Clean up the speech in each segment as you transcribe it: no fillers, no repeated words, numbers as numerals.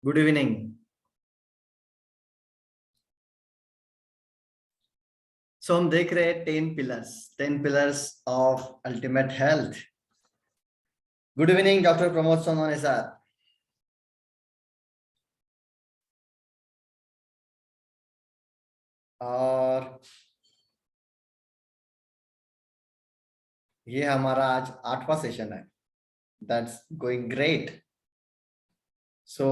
Good evening. सो हम देख रहे हैं 10 pillars of ultimate health. Good evening doctor Pramod Sonone sir. और ये हमारा आज 8वां सेशन है। That's going great. So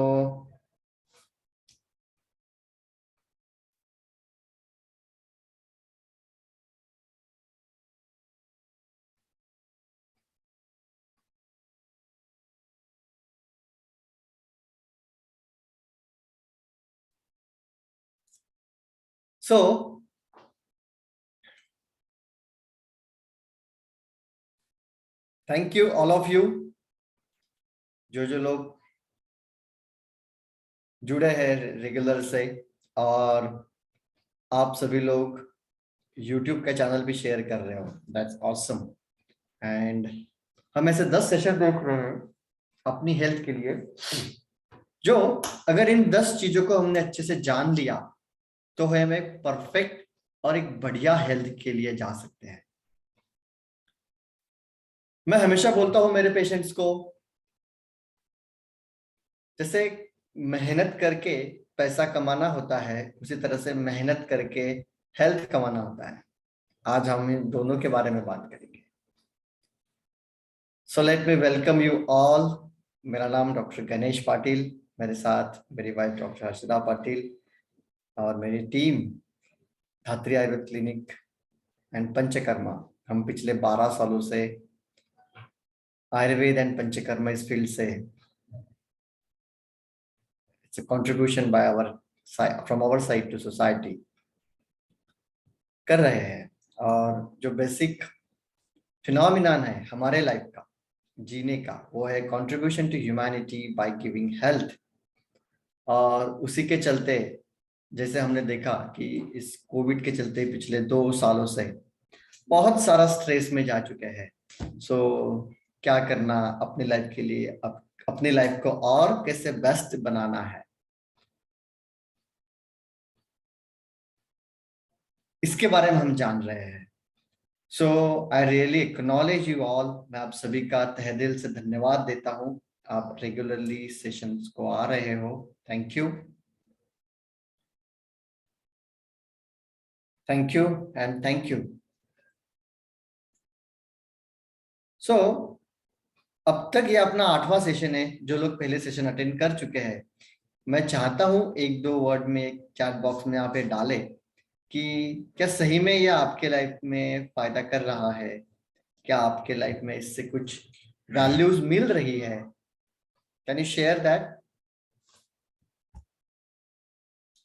so thank you all of you, जो जो लोग जुड़े हैं रेगुलर से। और आप सभी लोग यूट्यूब का चैनल भी शेयर कर रहे हो। That's awesome. एंड हम ऐसे 10 सेशन देख रहे हैं अपनी हेल्थ के लिए, जो अगर इन 10 चीजों को हमने अच्छे से जान लिया तो हम एक परफेक्ट और एक बढ़िया हेल्थ के लिए जा सकते हैं। मैं हमेशा बोलता हूं मेरे पेशेंट्स को, जैसे मेहनत करके पैसा कमाना होता है, उसी तरह से मेहनत करके हेल्थ कमाना होता है। आज हम इन दोनों के बारे में बात करेंगे। So let me welcome you all. मेरा नाम डॉक्टर गणेश पाटिल, मेरे साथ मेरी वाइफ डॉक्टर हर्षिता पाटिल और मेरी टीम धात्री आयुर्वेद क्लिनिक एंड पंचकर्मा। हम पिछले 12 सालों से आयुर्वेद एंड पंचकर्मा इस फील्ड से, it's a contribution by our from our side to society कर रहे हैं। और जो बेसिक फिनोमिनन है हमारे लाइफ का जीने का, वो है contribution to humanity by giving health. और उसी के चलते, जैसे हमने देखा कि इस कोविड के चलते पिछले 2 सालों से बहुत सारा स्ट्रेस में जा चुके हैं। सो क्या करना अपनी लाइफ के लिए, अपनी लाइफ को और कैसे बेस्ट बनाना है, इसके बारे में हम जान रहे हैं। So I really acknowledge you all. मैं आप सभी का तहे दिल से धन्यवाद देता हूं। आप रेगुलरली सेशंस को आ रहे हो। Thank you, thank you and thank you. So अब तक ये अपना 8वां सेशन है। जो लोग पहले सेशन अटेंड कर चुके हैं, मैं चाहता हूं एक दो वर्ड में एक चैट बॉक्स में यहाँ पे डाले कि क्या सही में ये आपके लाइफ में फायदा कर रहा है, क्या आपके लाइफ में इससे कुछ वैल्यूज मिल रही है। Can you share that?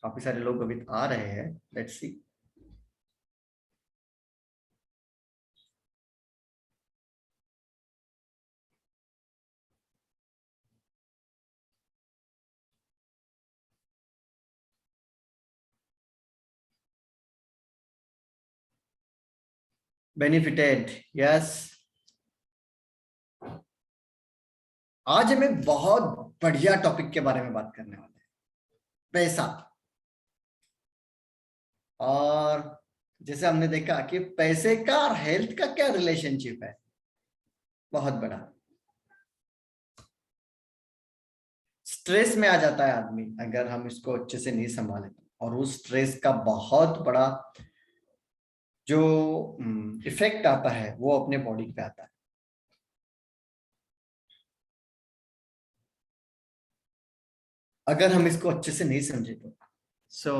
काफी सारे लोग अभी आ रहे हैं, लेट्स सी। Benefited, yes. आज हमें बहुत बढ़िया टॉपिक के बारे में बात करने वाले हैं, पैसा। और जैसे हमने देखा कि पैसे का और हेल्थ का क्या रिलेशनशिप है, बहुत बड़ा। स्ट्रेस में आ जाता है आदमी अगर हम इसको अच्छे से नहीं संभाले तो, और उस स्ट्रेस का बहुत बड़ा जो इफेक्ट आता है वो अपने बॉडी पे आता है। अगर हम इसको अच्छे से नहीं समझे तो। So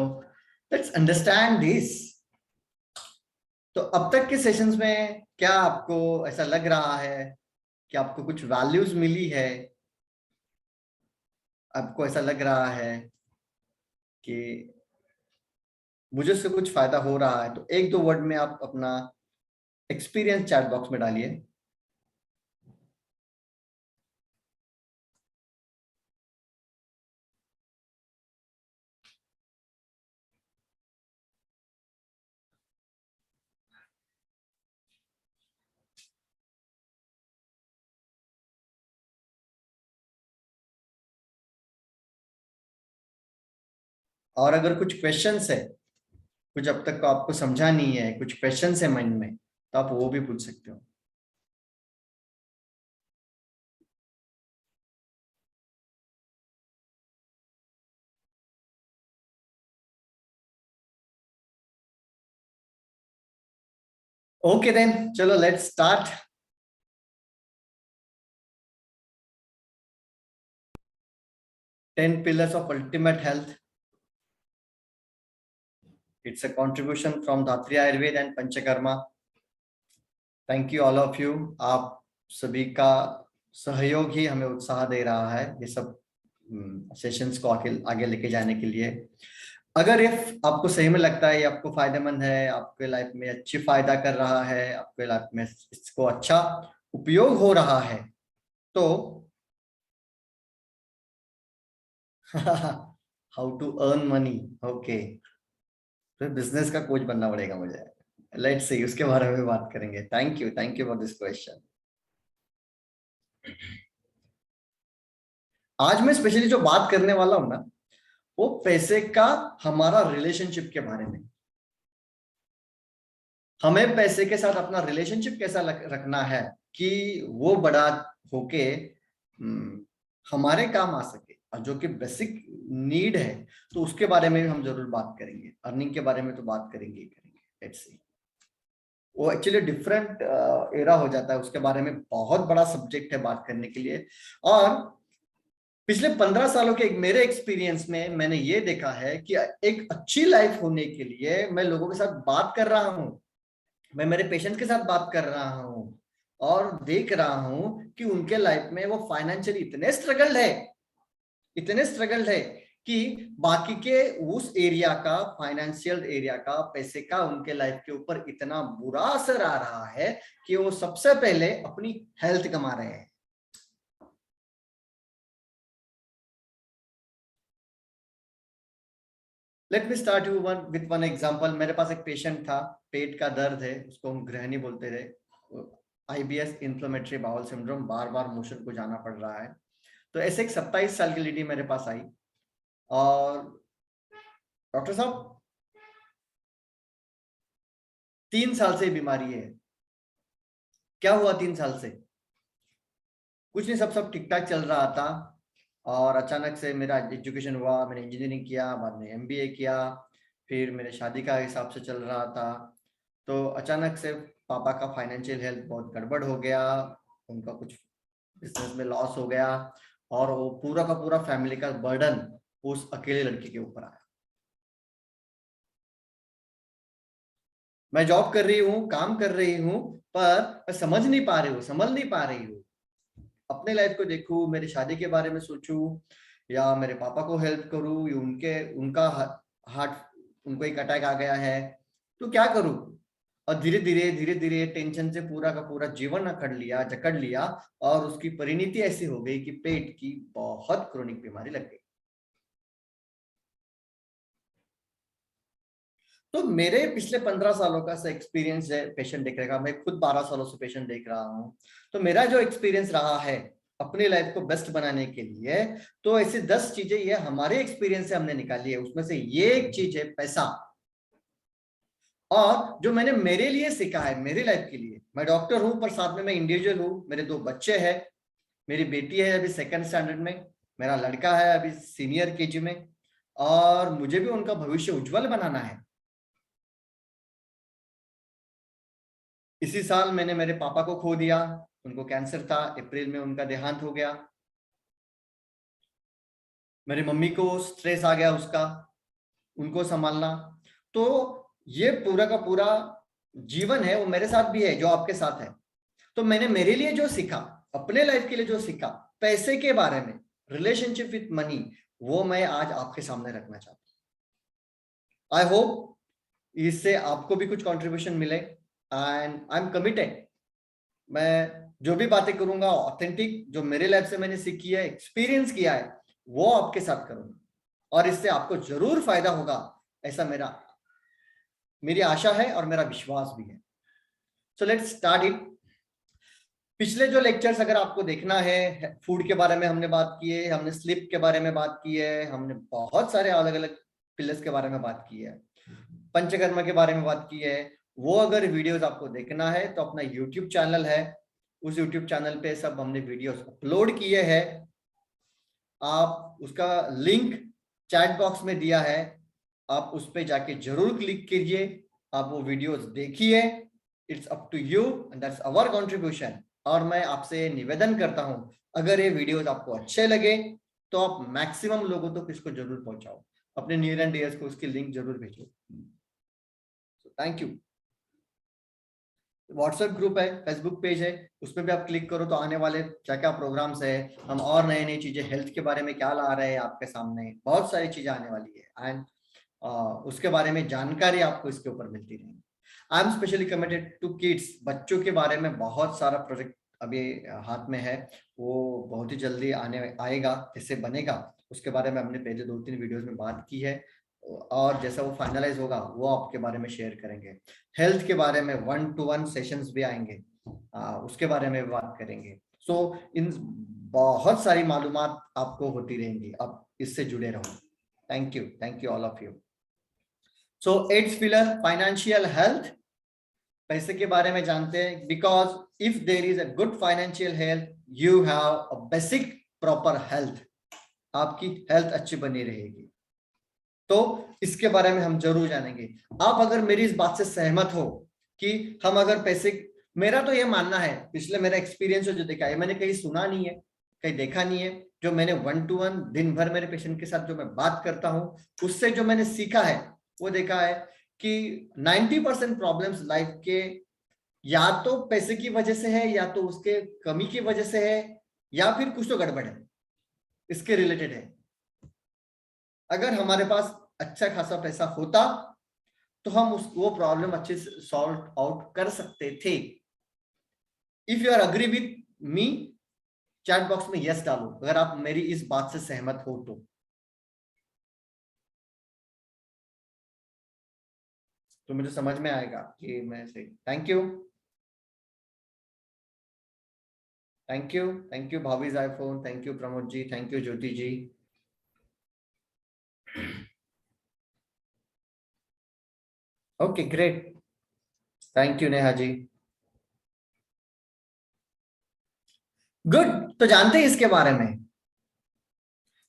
let's understand this. तो अब तक के सेशंस में क्या आपको ऐसा लग रहा है कि आपको कुछ वैल्यूज मिली है? आपको ऐसा लग रहा है कि मुझे से कुछ फायदा हो रहा है? तो एक दो वर्ड में आप अपना एक्सपीरियंस चैट बॉक्स में डालिए। और अगर कुछ क्वेश्चंस है, कुछ अब तक आपको समझा नहीं है, कुछ क्वेश्चंस है मन में, तो आप वो भी पूछ सकते हो। ओके देन, चलो let's start. 10 pillars of ultimate health. It's a contribution from Dhatri Ayurveda and Panchakarma. Thank you all of you. आप सभी का सहयोग ही हमें उत्साह दे रहा है ये सब सेशंस को आगे आगे लेके जाने के लिए। अगर इफ आपको सही में लगता है ये आपको फायदेमंद है, आपके लाइफ में अच्छी फायदा कर रहा है, आपके लाइफ में इसको अच्छा उपयोग हो रहा है, तो how to earn money, okay, तो बिजनेस का कोच बनना पड़ेगा मुझे। लेट्स सी, उसके बारे में भी बात करेंगे। Thank you for this question. आज मैं स्पेशली जो बात करने वाला हूं ना, वो पैसे का हमारा रिलेशनशिप के बारे में। हमें पैसे के साथ अपना रिलेशनशिप कैसा रखना है कि वो बड़ा होके हमारे काम आ सके, और जो कि बेसिक नीड है, तो उसके बारे में भी हम जरूर बात करेंगे। अर्निंग के बारे में तो बात करेंगे ही करेंगे। लेट्स सी, वो एक्चुअली डिफरेंट एरा हो जाता है, उसके बारे में बहुत बड़ा सब्जेक्ट है बात करने के लिए। और पिछले 15 सालों के मेरे एक्सपीरियंस में मैंने ये देखा है कि एक अच्छी लाइफ होने के लिए मैं लोगों के साथ बात कर रहा हूं, मैं मेरे पेशेंट के साथ बात कर रहा हूं, और देख रहा हूं कि उनके लाइफ में वो फाइनेंशियली इतने स्ट्रगल्ड है कि बाकी के उस एरिया का, फाइनेंशियल एरिया का, पैसे का उनके लाइफ के ऊपर इतना बुरा असर आ रहा है कि वो सबसे पहले अपनी हेल्थ कमा रहे हैं। Let me start you with one example. मेरे पास एक पेशेंट था, पेट का दर्द है, उसको हम गृहिणी बोलते थे, IBS, इन्फ्लेमेटरी बाउल सिंड्रोम, बार बार मोशन को जाना पड़ रहा है। तो ऐसे एक 27 साल की लेडी मेरे पास आई, और डॉक्टर साहब 3 साल से बीमारी है। क्या हुआ 3 साल से? कुछ नहीं, सब सब ठीक ठाक चल रहा था, और अचानक से मेरा एजुकेशन हुआ, मैंने इंजीनियरिंग किया, बाद में MBA किया, फिर मेरे शादी का हिसाब से चल रहा था। तो अचानक से पापा का फाइनेंशियल हेल्थ बहुत गड़बड़ हो गया, उनका कुछ बिजनेस में लॉस हो गया, और वो पूरा का पूरा फैमिली का बर्डन उस अकेले लड़के के ऊपर आया। मैं जॉब कर रही हूँ, काम कर रही हूँ, पर मैं समझ नहीं पा रही हूँ, संभल नहीं पा रही हूँ। अपने लाइफ को देखूं, मेरी शादी के बारे में सोचूं, या मेरे पापा को हेल्प करूं, या उनका हार्ट, उनको एक अटैक आ गया है, तो क्या करूं? और धीरे धीरे टेंशन से पूरा का पूरा जीवन जकड़ लिया, और उसकी परिणति ऐसी हो गई कि पेट की बहुत क्रोनिक बीमारी लग गई। तो मेरे पिछले 15 सालों का एक्सपीरियंस है पेशेंट देखने का, मैं खुद 12 सालों से पेशेंट देख रहा हूँ। तो मेरा जो एक्सपीरियंस रहा है अपनी लाइफ को बेस्ट बनाने के लिए, तो ऐसी 10 चीजें ये हमारे एक्सपीरियंस से हमने निकाली है। उसमें से ये एक चीज है पैसा, और जो मैंने मेरे लिए सीखा है, मेरी लाइफ के लिए। मैं डॉक्टर हूं, पर साथ में मैं इंडिविजुअल हूं, मेरे 2 बच्चे हैं, मेरी बेटी है अभी 2nd स्टैंडर्ड में, मेरा लड़का है अभी सीनियर KG में, और मुझे भी उनका भविष्य उज्जवल बनाना है। इसी साल मैंने मेरे पापा को खो दिया, उनको कैंसर था, अप्रैल में उनका देहांत हो गया। मेरी मम्मी को स्ट्रेस आ गया उसका, उनको संभालना। तो ये पूरा का पूरा जीवन है, वो मेरे साथ भी है जो आपके साथ है। तो मैंने मेरे लिए जो सीखा, अपने लाइफ के लिए जो सीखा पैसे के बारे में, रिलेशनशिप विथ मनी, वो मैं आज आपके सामने रखना चाहता हूं। आई होप इससे आपको भी कुछ कंट्रीब्यूशन मिले, एंड आई एम कमिटेड। मैं जो भी बातें करूंगा ऑथेंटिक, जो मेरे लाइफ से मैंने सीखी है, एक्सपीरियंस किया है, वो आपके साथ करूंगा, और इससे आपको जरूर फायदा होगा, ऐसा मेरी आशा है और मेरा विश्वास भी है। So let's start it. पिछले जो लेक्चर्स अगर आपको देखना है, फूड के बारे में हमने बात की है, हमने स्लीप के बारे में बात की है, हमने बहुत सारे अलग अलग पिलर्स के बारे में बात की है, पंचकर्मा के बारे में बात की है। वो अगर वीडियोस आपको देखना है तो अपना यूट्यूब चैनल है, उस यूट्यूब चैनल पे सब हमने वीडियोस अपलोड किए हैं। आप उसका लिंक चैट बॉक्स में दिया है, आप उस पे जाके जरूर क्लिक कीजिए, आप वो वीडियोस देखिए। It's up to you and that's our contribution. और मैं आपसे निवेदन करता हूं, अगर ये वीडियोस आपको अच्छे लगे तो आप मैक्सिमम लोगों तक इसको जरूर पहुंचाओ, अपने नियर एंड डियर्स को उसकी लिंक जरूर भेजो। Thank you. व्हाट्सएप ग्रुप है, फेसबुक पेज है, उसमें भी आप क्लिक करो तो आने वाले क्या क्या प्रोग्राम्स है, हम और नई नई चीजें हेल्थ के बारे में क्या ला रहे हैं आपके सामने, बहुत सारी चीजें आने वाली है एंड उसके बारे में जानकारी आपको इसके ऊपर मिलती रहेगी। I am specially committed to kids, बच्चों के बारे में बहुत सारा प्रोजेक्ट अभी हाथ में है, वो बहुत ही जल्दी आने आएगा, कैसे बनेगा उसके बारे में हमने पहले 2-3 वीडियोस में बात की है, और जैसा वो फाइनलाइज होगा वो आपके बारे में शेयर करेंगे। हेल्थ के बारे में 1-to-1 सेशंस भी आएंगे, उसके बारे में बात करेंगे। सो इन बहुत सारी मालूमात आपको होती रहेंगी, आप इससे जुड़े रहो। Thank you all of you. So 8th pillar financial health, पैसे के बारे में जानते हैं, because if there is a good financial health you have a basic proper health, आपकी हेल्थ अच्छी बनी रहेगी। तो इसके बारे में हम जरूर जानेंगे। आप अगर मेरी इस बात से सहमत हो कि हम अगर पैसे, मेरा तो ये मानना है, पिछले मेरा एक्सपीरियंस जो देखा है, मैंने कहीं सुना नहीं है, कहीं देखा नहीं है, जो मैंने 1-to-1 दिन भर मेरे पेशेंट के साथ जो मैं बात करता हूं, उससे जो मैंने सीखा है वो देखा है कि 90% प्रॉब्लम्स लाइफ के या तो पैसे की वजह से है, या तो उसके कमी की वजह से है, या फिर कुछ तो गड़बड़ है, इसके रिलेटेड है। अगर हमारे पास अच्छा खासा पैसा होता तो हम वो प्रॉब्लम अच्छे से सॉल्व आउट कर सकते थे। If you are agree with me, chat box में यस डालो अगर आप मेरी इस बात से सहमत हो तो मुझे समझ में आएगा कि मैं सही। थैंक यू, थैंक यू भाभीज iPhone, thank you Pramod ji, thank you Jyoti ji. Okay great, thank you Neha ji. Good, तो जानते हैं इसके बारे में।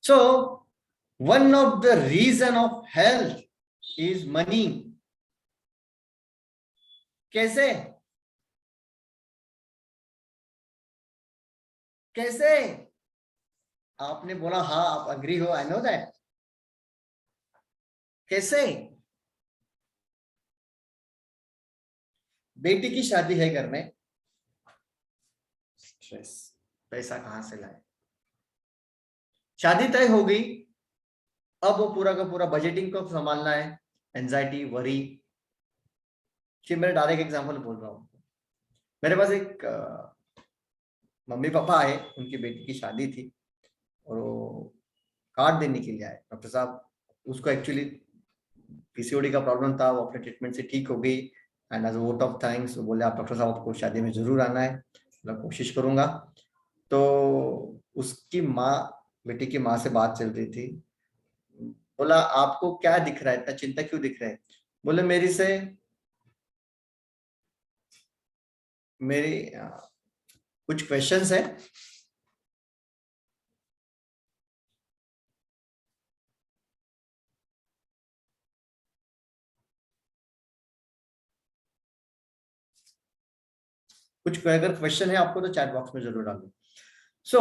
So one of the reason of health is money. कैसे? कैसे? आपने बोला हाँ, आप अग्री हो, आई नो दैट। कैसे? बेटी की शादी है घर में, स्ट्रेस, पैसा कहां से लाए? शादी तय हो गई, अब वो पूरा का पूरा बजटिंग को संभालना है, एंजाइटी, वरी। मैं डायरेक्ट एग्जांपल बोल रहा हूँ। मेरे पास एक मम्मी पापा आए, उनकी बेटी की शादी थी और वो कार्ड देने के लिए आए। डॉक्टर साहब, उसको एक्चुअली पीसीओडी का प्रॉब्लम था, वो अपने ट्रीटमेंट से ठीक हो गई, and as vote of thanks वो बोले आप डॉक्टर साहब आपको शादी में जरूर आना है। मतलब कोशिश करूंगा। तो उसकी माँ, बेटी की माँ से बात चल रही थी, बोला आपको क्या दिख रहा है, इतना चिंता क्यों दिख रहा है? बोले मेरी से मेरी कुछ क्वेश्चंस है। कुछ अगर क्वेश्चन है आपको तो चैट बॉक्स में जरूर डालो। सो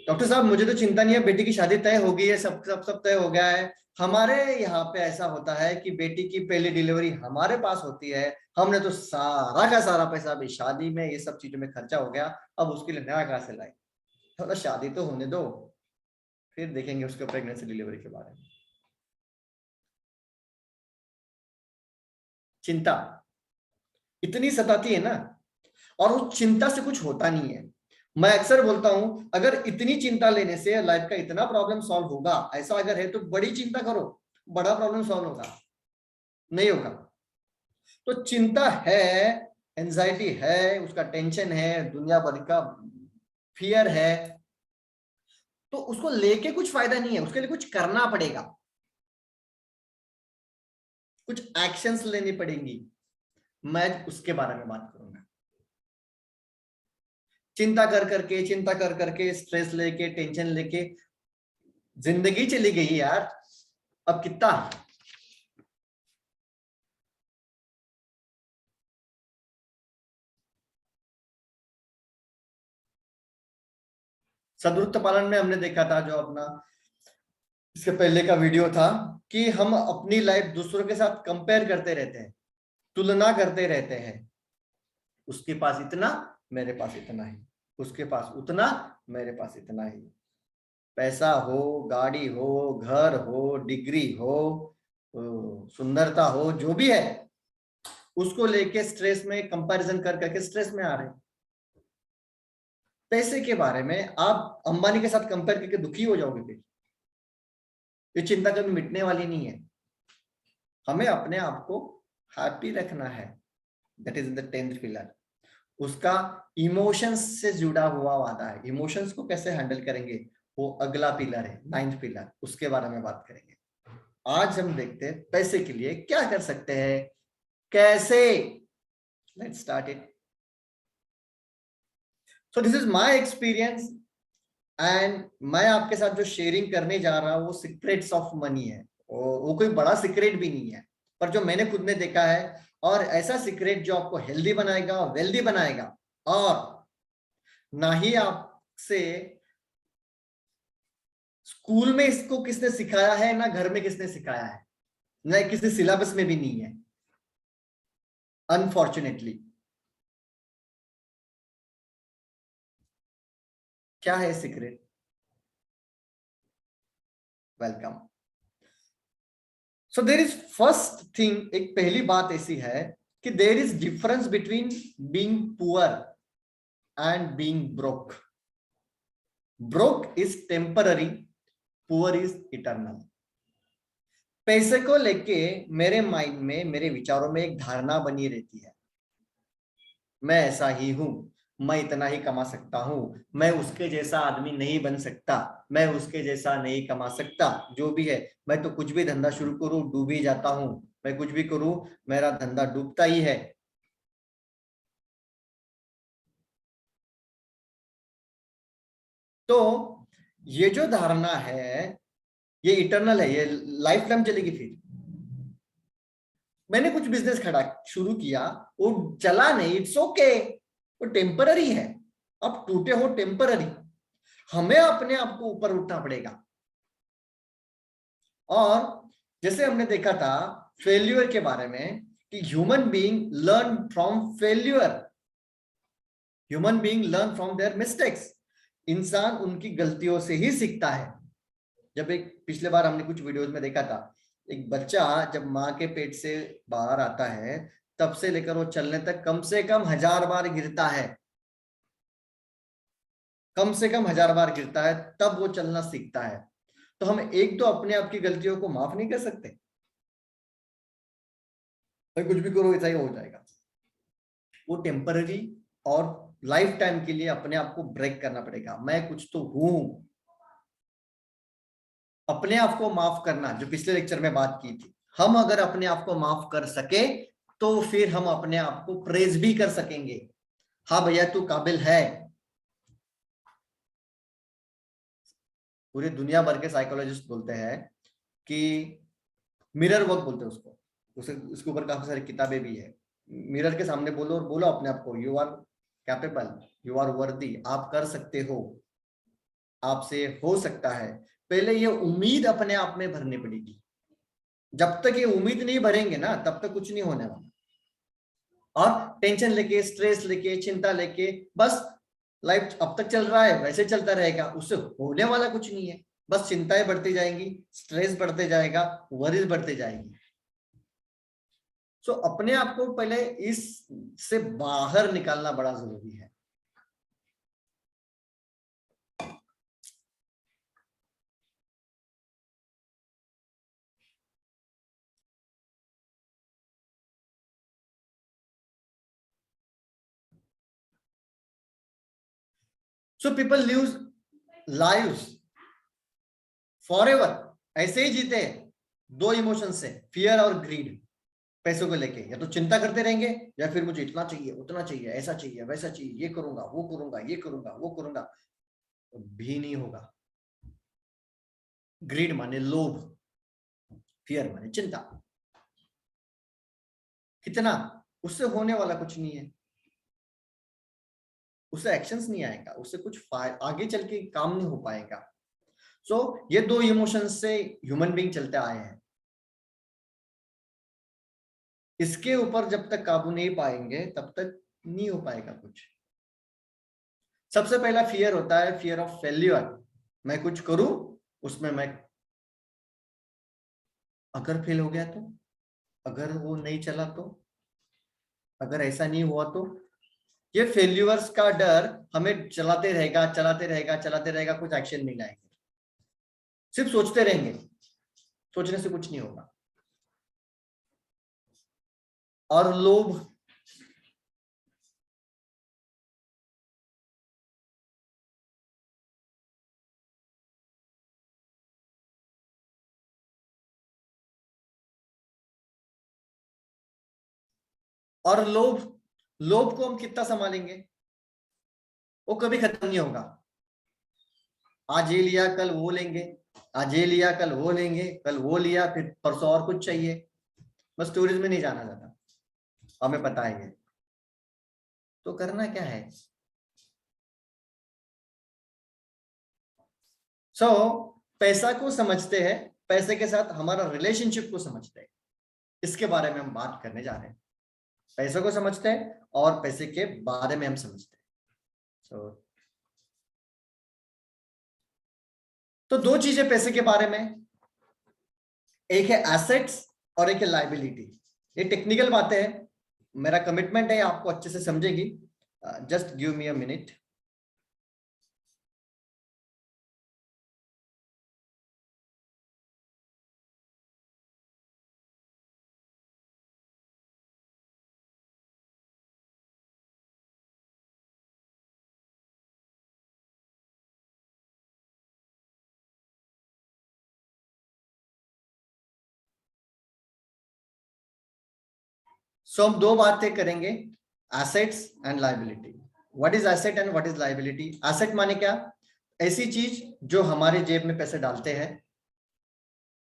डॉक्टर साहब मुझे तो चिंता नहीं है, बेटी की शादी तय हो गई है, सब तय हो गया है। हमारे यहाँ पे ऐसा होता है कि बेटी की पहली डिलीवरी हमारे पास होती है, हमने तो सारा का सारा पैसा अभी शादी में ये सब चीजों में खर्चा हो गया, अब उसके लिए नया कहाँ से लाए? थोड़ा शादी तो होने दो, फिर देखेंगे उसके प्रेगनेंसी डिलीवरी के बारे में। चिंता इतनी सताती है ना, और उस चिंता से कुछ होता नहीं है। मैं अक्सर बोलता हूं, अगर इतनी चिंता लेने से लाइफ का इतना प्रॉब्लम सॉल्व होगा, ऐसा अगर है तो बड़ी चिंता करो, बड़ा प्रॉब्लम सॉल्व होगा। नहीं होगा। तो चिंता है, एंजाइटी है, उसका टेंशन है, दुनिया भर का फियर है, तो उसको लेके कुछ फायदा नहीं है, उसके लिए कुछ करना पड़ेगा, कुछ एक्शंस लेनी पड़ेंगी। मैं उसके बारे में बात करूंगा। चिंता कर करके स्ट्रेस लेके टेंशन लेके जिंदगी चली गई यार। अब कितना सदरुत्त पालन में हमने देखा था, जो अपना इसके पहले का वीडियो था, कि हम अपनी लाइफ दूसरों के साथ कंपेयर करते रहते हैं, तुलना करते रहते हैं। उसके पास इतना, मेरे पास इतना ही, उसके पास उतना, मेरे पास इतना ही। पैसा हो, गाड़ी हो, घर हो, डिग्री हो, सुंदरता हो, जो भी है, उसको लेके स्ट्रेस में कंपैरिजन कर करके स्ट्रेस में आ रहे हैं। पैसे के बारे में आप अंबानी के साथ कंपेयर करके दुखी हो जाओगे, फिर ये चिंता कभी मिटने वाली नहीं है। हमें अपने आप को हैप्पी रखना है, that is the 10th pillar. उसका इमोशंस से जुड़ा हुआ वादा है। इमोशंस को कैसे हैंडल करेंगे, वो अगला पिलर है, 9th पिलर, उसके बारे में बात करेंगे। आज हम देखते हैं पैसे के लिए क्या कर सकते हैं, कैसे। Let's start it. So this is my experience, and मैं आपके साथ जो शेयरिंग करने जा रहा हूं वो सीक्रेट्स ऑफ मनी है। वो कोई बड़ा सीक्रेट भी नहीं है, पर जो मैंने खुद ने देखा है, और ऐसा सीक्रेट जो आपको हेल्दी बनाएगा, वेल्दी बनाएगा, और ना ही आपसे स्कूल में इसको किसने सिखाया है, ना घर में किसने सिखाया है, ना किसी सिलेबस में भी नहीं है, अनफॉर्चुनेटली। क्या है secret? Welcome. So there is first thing, एक पहली बात ऐसी है कि there is difference between being poor and being broke. Broke is temporary, poor is eternal. पैसे को लेके मेरे माइंड में, मेरे विचारों में एक धारणा बनी रहती है, मैं ऐसा ही हूं, मैं इतना ही कमा सकता हूं, मैं उसके जैसा आदमी नहीं बन सकता, मैं उसके जैसा नहीं कमा सकता, जो भी है। मैं तो कुछ भी धंधा शुरू करूं डूब ही जाता हूं, मैं कुछ भी करूं मेरा धंधा डूबता ही है। तो ये जो धारणा है, ये इटर्नल है, ये लाइफ टाइम चलेगी। फिर मैंने कुछ बिजनेस खड़ा शुरू किया, वो चला नहीं, इट्स ओके, वो टेम्पररी है। अब टूटे हो टेम्पररी, हमें अपने आप को ऊपर उठना पड़ेगा। और जैसे हमने देखा था फेल्यूर के बारे में, कि human being learn from failure, human being learn from their mistakes. इंसान उनकी गलतियों से ही सीखता है। जब एक पिछले बार हमने कुछ वीडियोस में देखा था, एक बच्चा जब माँ के पेट से बाहर आता है, तब से लेकर वो चलने तक कम से कम 1000 बार गिरता है, कम से कम 1000 बार गिरता है, तब वो चलना सीखता है। तो हम एक तो अपने आप की गलतियों को माफ नहीं कर सकते, भाई कुछ भी करो ऐसा ही हो जाएगा। वो टेम्पररी, और लाइफ टाइम के लिए अपने आप को ब्रेक करना पड़ेगा। मैं कुछ तो हूं। अपने आप को माफ करना, जो पिछले लेक्चर में बात की थी, हम अगर अपने आप को माफ कर सके तो फिर हम अपने आप को प्रेज भी कर सकेंगे। हाँ भैया तू काबिल है। पूरी दुनिया भर के साइकोलॉजिस्ट बोलते हैं कि मिरर वर्क बोलते हैं उसको, उसे उसके ऊपर काफी सारी किताबें भी है। मिरर के सामने बोलो और बोलो अपने आप को, you are capable, you are worthy, आप कर सकते हो, आपसे हो सकता है। पहले ये उम्मीद अपने आप में भरनी पड़ेगी। जब तक ये उम्मीद नहीं भरेंगे ना, तब तक कुछ नहीं होने वाला। और टेंशन लेके, स्ट्रेस लेके, चिंता लेके बस लाइफ अब तक चल रहा है वैसे चलता रहेगा, उससे होने वाला कुछ नहीं है। बस चिंताएं बढ़ती जाएंगी, स्ट्रेस बढ़ते जाएगा, वरीज बढ़ते जाएंगी। सो अपने आप को पहले इस से बाहर निकालना बड़ा जरूरी है। So people live lives forever ऐसे ही जीते हैं, दो इमोशन से, फियर और ग्रीड। पैसों को लेके या तो चिंता करते रहेंगे, या फिर मुझे इतना चाहिए, उतना चाहिए, ऐसा चाहिए, वैसा चाहिए, ये करूंगा, वो करूंगा, ये करूंगा, वो करूंगा, तो भी नहीं होगा। ग्रीड माने लोभ, फियर माने चिंता। कितना, उससे होने वाला कुछ नहीं है, उससे एक्शंस नहीं आएगा, उससे कुछ आगे चल के काम नहीं हो पाएगा। सो ये दो इमोशंस से ह्यूमन बीइंग चलते आए हैं। इसके ऊपर जब तक काबू नहीं पाएंगे तब तक नहीं हो पाएगा कुछ। सबसे पहला फियर होता है फियर ऑफ फेल्यूर। मैं कुछ करूं, उसमें मैं अगर फेल हो गया तो, अगर वो नहीं चला तो, अगर ऐसा नहीं हुआ तो, ये फेल्यूर्स का डर हमें चलाते रहेगा, चलाते रहेगा, चलाते रहेगा, कुछ एक्शन नहीं लाएंगे, सिर्फ सोचते रहेंगे। सोचने से कुछ नहीं होगा। और लोभ, और लोभ, लोभ को हम कितना संभालेंगे, वो कभी खत्म नहीं होगा। आज ये लिया, कल वो लेंगे, आज ये लिया, कल वो लेंगे, कल वो लिया, फिर परसों और कुछ चाहिए। बस स्टोरेज में नहीं जाना चाहता, हमें पता है ये। तो करना क्या है? सो पैसा को समझते हैं, पैसे के साथ हमारा रिलेशनशिप को समझते हैं, इसके बारे में हम बात करने जा रहे हैं। पैसे को समझते हैं और पैसे के बारे में हम समझते हैं। सो तो दो चीजें पैसे के बारे में, एक है एसेट्स और एक है लाइबिलिटी। ये टेक्निकल बातें हैं, मेरा कमिटमेंट है आपको अच्छे से समझेगी। Just give me a minute. So हम दो बातें करेंगे, assets and liability. What is asset and what is liability? Asset माने क्या? ऐसी चीज जो हमारे जेब में पैसे डालते हैं।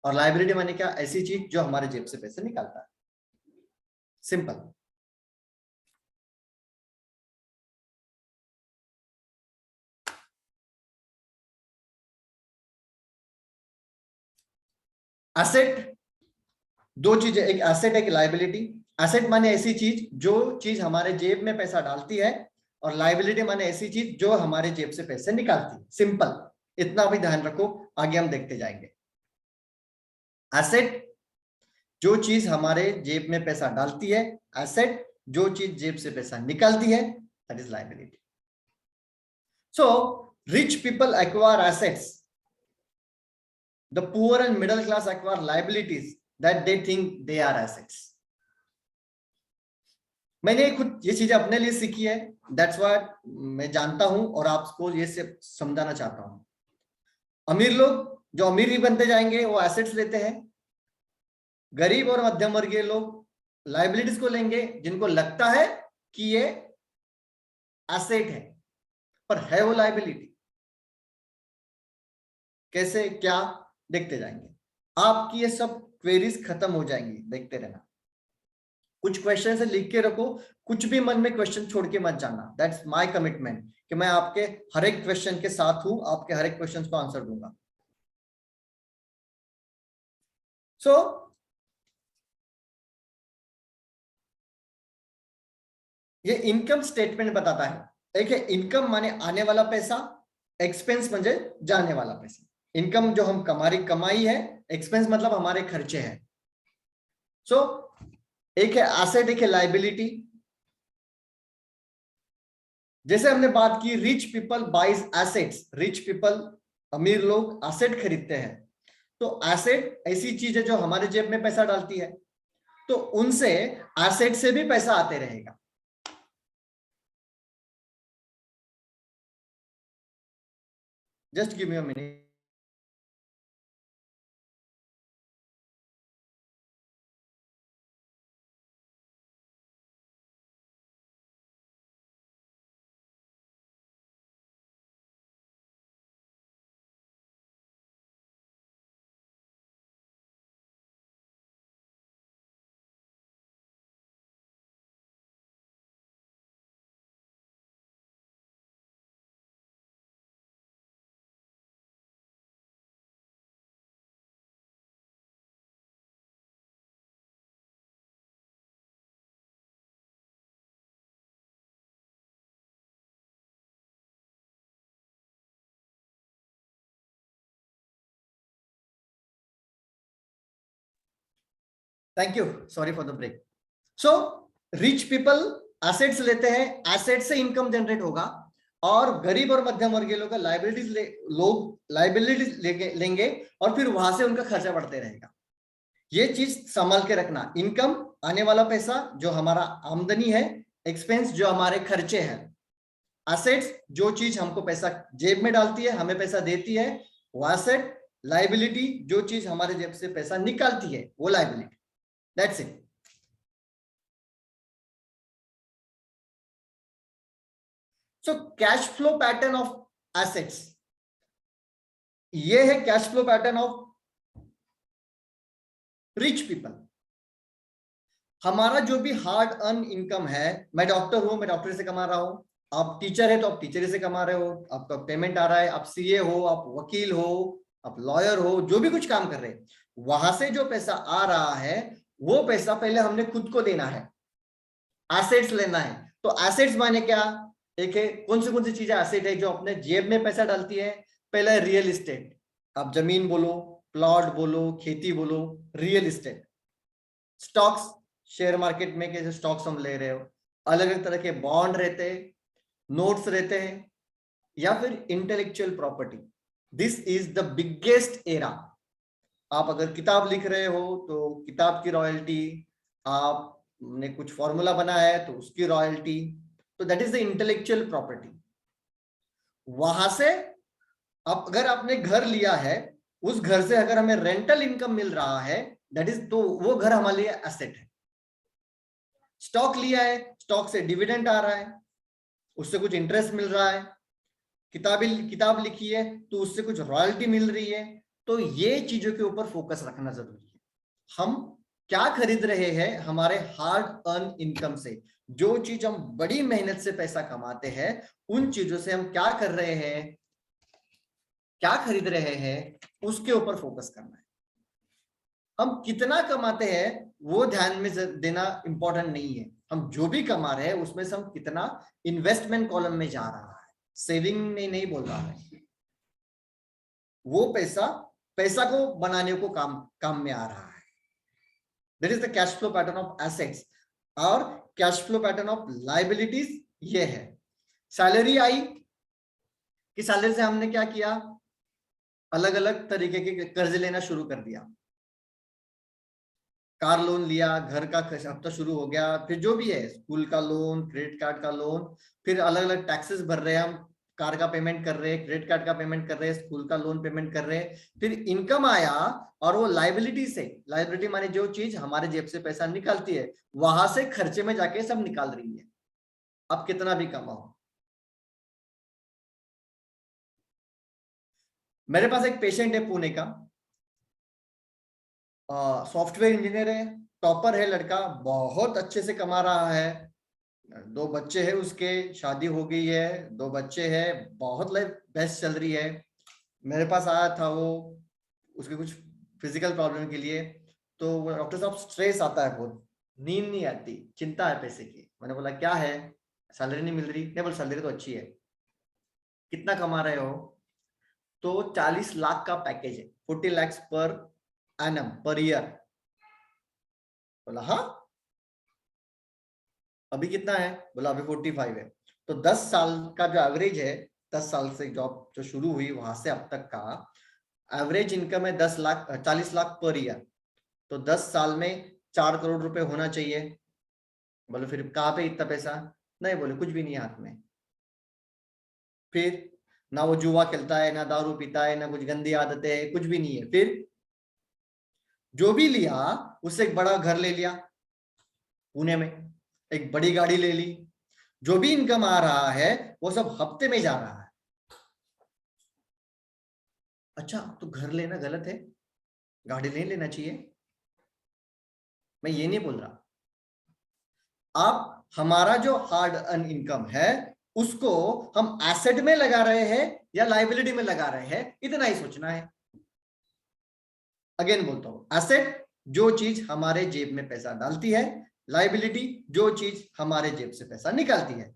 और लाइबिलिटी माने क्या? ऐसी चीज जो हमारे जेब से पैसे निकालता है। सिंपल। एसेट, दो चीजें, एक एसेट एक लाइबिलिटी। एसेट माने ऐसी चीज जो चीज हमारे जेब में पैसा डालती है, और लाइबिलिटी माने ऐसी चीज जो हमारे जेब से पैसे निकालती है। सिंपल, इतना भी ध्यान रखो, आगे हम देखते जाएंगे। एसेट जो चीज हमारे जेब में पैसा डालती है, एसेट जो चीज जेब से पैसा निकालती है, that is liability. So rich people acquire assets, the poor and middle class acquire liabilities that they think they are assets. मैंने खुद ये चीजें अपने लिए सीखी है, दैट्स व्हाट मैं जानता हूं और आपको ये से समझाना चाहता हूं। अमीर लोग जो अमीर ही बनते जाएंगे वो एसेट्स लेते हैं, गरीब और मध्यम वर्गीय लोग लाइबिलिटीज को लेंगे जिनको लगता है कि ये एसेट है, पर है वो लाइबिलिटी। कैसे क्या, देखते जाएंगे। आपकी ये सब क्वेरीज खत्म हो जाएंगी, देखते रहना। कुछ क्वेश्चन से लिख के रखो, कुछ भी मन में क्वेश्चन छोड़ के मत जाना। दैट्स माय कमिटमेंट कि मैं आपके हर एक क्वेश्चन के साथ हूं, आपके हर एक क्वेश्चन को आंसर दूंगा। सो ये इनकम स्टेटमेंट बताता है। एक है इनकम माने आने वाला पैसा, एक्सपेंस म्हणजे जाने वाला पैसा। इनकम जो हम हमारी कमाई है, एक्सपेंस मतलब हमारे खर्चे हैं। सो एक है एसेट, एक है लाइबिलिटी। जैसे हमने बात की, rich people buys assets, rich people अमीर लोग एसेट खरीदते हैं। तो एसेट ऐसी चीज है जो हमारे जेब में पैसा डालती है, तो उनसे एसेट से भी पैसा आते रहेगा। Just give me a minute. Thank you, sorry for the break. So rich people assets लेते हैं, एसेट से इनकम जनरेट होगा, और गरीब और मध्यम वर्गीय लोग लाइबिलिटीज लेंगे और फिर वहां से उनका खर्चा बढ़ते रहेगा। ये चीज संभाल के रखना, इनकम आने वाला पैसा जो हमारा आमदनी है, एक्सपेंस जो हमारे खर्चे हैं, एसेट्स जो चीज हमको पैसा जेब में डालती है, हमें पैसा देती है वो एसेट, लाइबिलिटी जो चीज हमारे जेब से पैसा निकालती है वो liability. That's it. So cash flow pattern of assets, ये है cash flow pattern of rich people. हमारा जो भी हार्ड अर्न इनकम है, मैं डॉक्टर हूं, मैं डॉक्टरी से कमा रहा हूं, आप टीचर है तो आप टीचरी से कमा रहे हो, आपका पेमेंट आ रहा है, आप सीए हो, आप वकील हो, आप लॉयर हो, जो भी कुछ काम कर रहे हैं, वहां से जो पैसा आ रहा है वो पैसा पहले हमने खुद को देना है, एसेट्स लेना है। तो एसेट्स माने क्या? एक है, कौन सी चीजें एसेट है जो अपने जेब में पैसा डालती है? पहला है रियल इस्टेट, आप जमीन बोलो, प्लॉट बोलो, खेती बोलो, real estate. Stocks, share market में कैसे स्टॉक्स हम ले रहे हो, अलग अलग तरह के बॉन्ड रहते हैं, नोट्स रहते हैं, या फिर intellectual property. This is the biggest era. आप अगर किताब लिख रहे हो तो किताब की रॉयल्टी, आपने कुछ फॉर्मूला बनाया है तो उसकी रॉयल्टी, तो that is the intellectual property. वहां से अब अगर आपने घर लिया है, उस घर से अगर हमें रेंटल इनकम मिल रहा है, दैट इज, तो वो घर हमारे लिए एसेट है। स्टॉक लिया है, स्टॉक से डिविडेंड आ रहा है, उससे कुछ इंटरेस्ट मिल रहा है, किताब लिखी है तो उससे कुछ रॉयल्टी मिल रही है। तो ये चीजों के ऊपर फोकस रखना जरूरी है। हम क्या खरीद रहे हैं हमारे हार्ड अर्न इनकम से, जो चीज हम बड़ी मेहनत से पैसा कमाते हैं, उन चीजों से हम क्या कर रहे हैं, क्या खरीद रहे हैं, उसके ऊपर फोकस करना है। हम कितना कमाते हैं वो ध्यान में देना इंपॉर्टेंट नहीं है, हम जो भी कमा रहे हैं उसमें से हम कितना इन्वेस्टमेंट कॉलम में जा रहा है, सेविंग में नहीं बोल रहा है। वो पैसा पैसा को बनाने को काम में आ रहा है। That is the cash flow pattern of assets. और cash flow pattern of liabilities ये है। सैलरी आई कि सैलरी से हमने क्या किया, अलग अलग तरीके के कर्ज लेना शुरू कर दिया, कार लोन लिया, घर का हफ्ता शुरू हो गया, फिर जो भी है स्कूल का लोन, क्रेडिट कार्ड का लोन, फिर अलग अलग टैक्सेस भर रहे हैं हम, कार का पेमेंट कर रहे हैं, क्रेडिट कार्ड का पेमेंट कर रहे हैं, स्कूल का लोन पेमेंट कर रहे हैं। फिर इनकम आया और वो लाइबिलिटी से, लाइबिलिटी माने जो चीज हमारे जेब से पैसा निकालती है, वहां से खर्चे में जाके सब निकाल रही है। अब कितना भी कमाओ। मेरे पास एक पेशेंट है पुणे का, सॉफ्टवेयर इंजीनियर है, टॉपर है लड़का, बहुत अच्छे से कमा रहा है, 2 बच्चे हैं उसके, शादी हो गई है, 2 बच्चे हैं, बहुत लाइफ बेस्ट चल रही है। मेरे पास आया था वो, उसके कुछ फिजिकल प्रॉब्लम के लिए, तो वो डॉक्टर साहब स्ट्रेस आता है बहुत, नींद नहीं आती, चिंता है पैसे की। मैंने बोला क्या है, सैलरी नहीं मिल रही? नहीं, बोल सैलरी तो अच्छी है। कितना कमा रहे हो? तो 40 लाख का पैकेज है, 40 lakhs per annum per year. बोला हाँ। अभी कितना है? बोला अभी 45 है। तो 10 साल का जो एवरेज है, 10 साल से जॉब जो शुरू हुई वहां से अब तक का एवरेज इनकम है 40 लाख पर ईयर। तो 10 साल में 4 करोड़ रुपए होना चाहिए। बोले फिर कहाँ पे इतना पैसा? नहीं, बोले कुछ भी नहीं है हाथ में। फिर ना वो जुआ खेलता है, ना दारू पीता है, ना कुछ गंदी आदतें है, कुछ भी नहीं है। फिर जो भी लिया उससे एक बड़ा घर ले लिया पुणे में, एक बड़ी गाड़ी ले ली, जो भी इनकम आ रहा है वो सब हफ्ते में जा रहा है। अच्छा, तो घर लेना गलत है, गाड़ी नहीं लेना चाहिए, मैं ये नहीं बोल रहा। आप हमारा जो हार्ड अर्न इनकम है उसको हम एसेट में लगा रहे हैं या लाइबिलिटी में लगा रहे हैं, इतना ही सोचना है। अगेन बोलता हूं, एसेट जो चीज हमारे जेब में पैसा डालती है, लाइबिलिटी जो चीज हमारे जेब से पैसा निकालती है।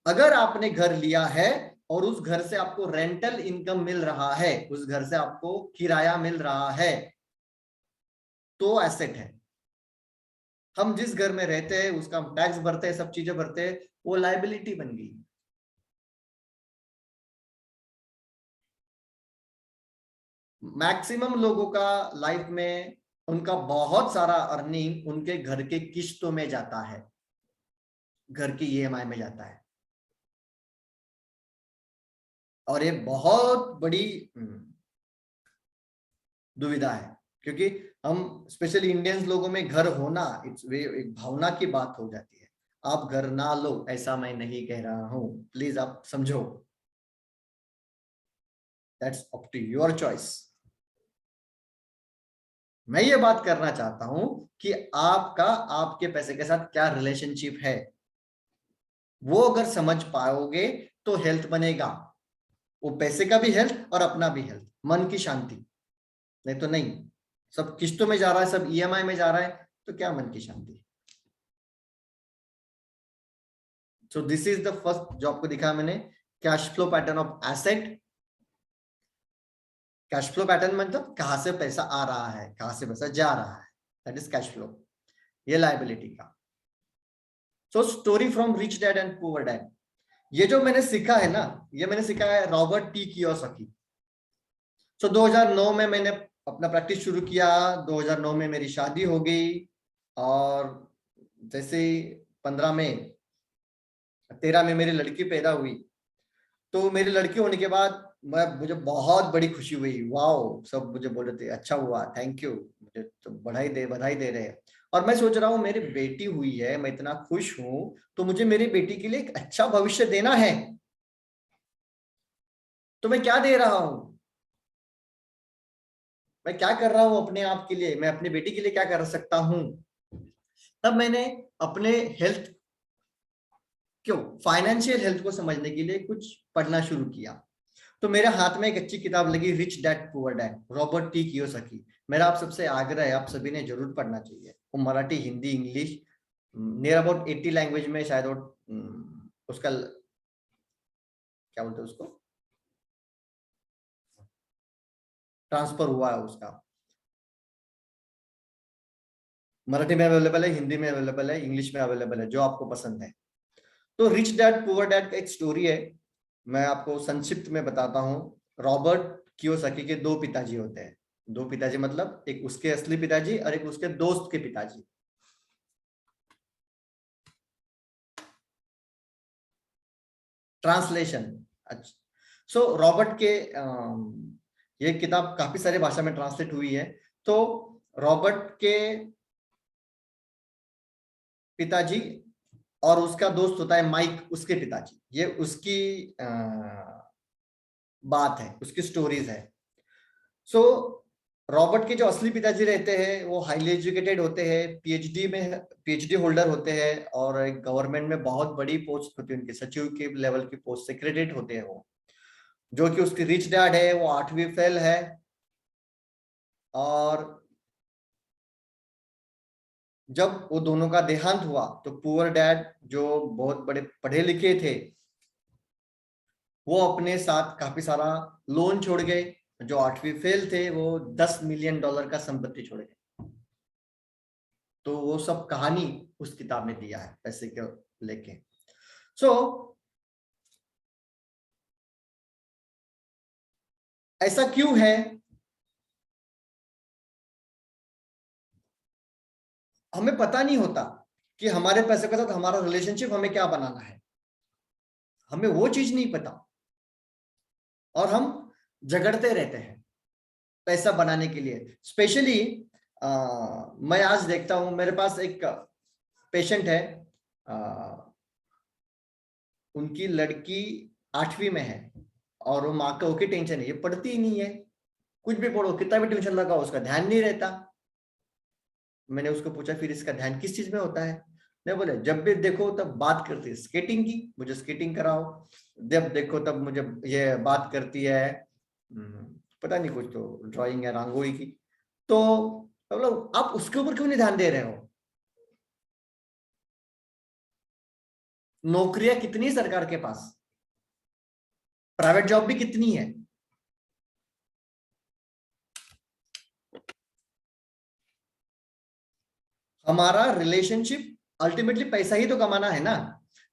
अगर आपने घर लिया है और उस घर से आपको रेंटल इनकम मिल रहा है, उस घर से आपको किराया मिल रहा है, तो एसेट है। हम जिस घर में रहते हैं उसका हम टैक्स भरते हैं, सब चीजें भरते हैं, वो लाइबिलिटी बन गई। मैक्सिमम लोगों का लाइफ में उनका बहुत सारा अर्निंग उनके घर के किस्तों में जाता है, घर की ईएमआई में जाता है। और ये बहुत बड़ी दुविधा है, क्योंकि हम स्पेशली इंडियंस लोगों में घर होना इट्स वे एक भावना की बात हो जाती है। आप घर ना लो ऐसा मैं नहीं कह रहा हूं, प्लीज आप समझो, that's up to your choice. मैं ये बात करना चाहता हूं कि आपका आपके पैसे के साथ क्या रिलेशनशिप है, वो अगर समझ पाओगे तो हेल्थ बनेगा, वो पैसे का भी हेल्थ और अपना भी हेल्थ, मन की शांति। नहीं तो नहीं, सब किस्तों में जा रहा है, सब ईएमआई में जा रहा है, तो क्या मन की शांति। So this is the first जो आपको दिखाया मैंने, cash flow pattern of asset. Cash flow pattern मतलब कहां से पैसा आ रहा है, कहां से पैसा जा रहा है, दैट इज कैश फ्लो, ये लाइबिलिटी का। So story from rich dad and poor dad, ये जो मैंने सीखा है ना, ये मैंने सीखा है रॉबर्ट टी कियोसाकी। सो 2009 में मैंने अपना प्रैक्टिस शुरू किया, 2009 में मेरी शादी हो गई, और जैसे 15 में 13 में मेरी लड़की पैदा हुई। तो मेरी लड़की होने के बाद मुझे बहुत बड़ी खुशी हुई, वाओ, सब मुझे बोल रहे थे अच्छा हुआ, थैंक यू, मुझे तो बधाई दे रहे हैं। और मैं सोच रहा हूँ मेरी बेटी हुई है, मैं इतना खुश हूँ, तो मुझे मेरी बेटी के लिए एक अच्छा भविष्य देना है। तो मैं क्या दे रहा हूँ, मैं क्या कर रहा हूँ अपने आप के लिए, मैं अपनी बेटी के लिए क्या कर सकता हूँ। तब मैंने अपने हेल्थ, क्यों फाइनेंशियल हेल्थ को समझने के लिए कुछ पढ़ना शुरू किया। तो मेरे हाथ में एक अच्छी किताब लगी, rich dad poor dad, Robert T Kiyosaki. मेरा आप सबसे आग्रह है, आप सभी ने जरूर पढ़ना चाहिए। वो Marathi, Hindi, English, near about 80 language में शायद वो उसका क्या बोलते हैं उसको, ट्रांसफर हुआ है उसका। मराठी में अवेलेबल है, हिंदी में अवेलेबल है, इंग्लिश में अवेलेबल है, जो आपको पसंद है। तो रिच डैड पुअर डैड का एक स्टोरी है, मैं आपको संक्षिप्त में बताता हूँ। रॉबर्ट कियोसाकी के दो पिताजी होते हैं, दो पिताजी मतलब एक उसके असली पिताजी और एक उसके दोस्त के पिताजी। ट्रांसलेशन, अच्छा। सो रॉबर्ट के ये किताब काफी सारे भाषा में ट्रांसलेट हुई है। तो रॉबर्ट के पिताजी और उसका दोस्त होता है माइक, उसके पिताजी, ये उसकी बात है, उसकी स्टोरीज है। सो रॉबर्ट के जो असली पिताजी रहते हैं वो हाईली एजुकेटेड होते हैं, पीएचडी होल्डर होते हैं, और एक गवर्नमेंट में बहुत बड़ी पोस्ट होती है उनके, सचिव के लेवल की पोस्ट, सेक्रेटरीट होते हैं वो। जो कि उसकी रिच डैड है वो 8वीं फेल है। और जब वो दोनों का देहांत हुआ तो पुअर डैड जो बहुत बड़े पढ़े लिखे थे, वो अपने साथ काफी सारा लोन छोड़ गए। जो 8वीं फेल थे वो $10 मिलियन का संपत्ति छोड़ गए। तो वो सब कहानी उस किताब में दिया है पैसे के लेके। सो ऐसा क्यों है, हमें पता नहीं होता कि हमारे पैसे के साथ हमारा रिलेशनशिप हमें क्या बनाना है, हमें वो चीज नहीं पता, और हम झगड़ते रहते हैं पैसा बनाने के लिए। स्पेशली मैं आज देखता हूं, मेरे पास एक पेशेंट है, आ, उनकी लड़की 8वीं में है, और वो माँ को की टेंशन है, ये पढ़ती ही नहीं है, कुछ भी पढ़ो कितना भी ट्यूशन लगाओ उसका ध्यान नहीं रहता। मैंने उसको पूछा फिर इसका ध्यान किस चीज में होता है, नहीं बोले जब भी देखो तब बात करती है स्केटिंग की, मुझे स्केटिंग कराओ, जब देखो तब मुझे ये बात करती है पता नहीं कुछ तो ड्राइंग है रंगोली की। तो मतलब आप उसके ऊपर क्यों नहीं ध्यान दे रहे हो। नौकरियां कितनी है सरकार के पास, प्राइवेट जॉब भी कितनी है। हमारा रिलेशनशिप अल्टीमेटली पैसा ही तो कमाना है ना,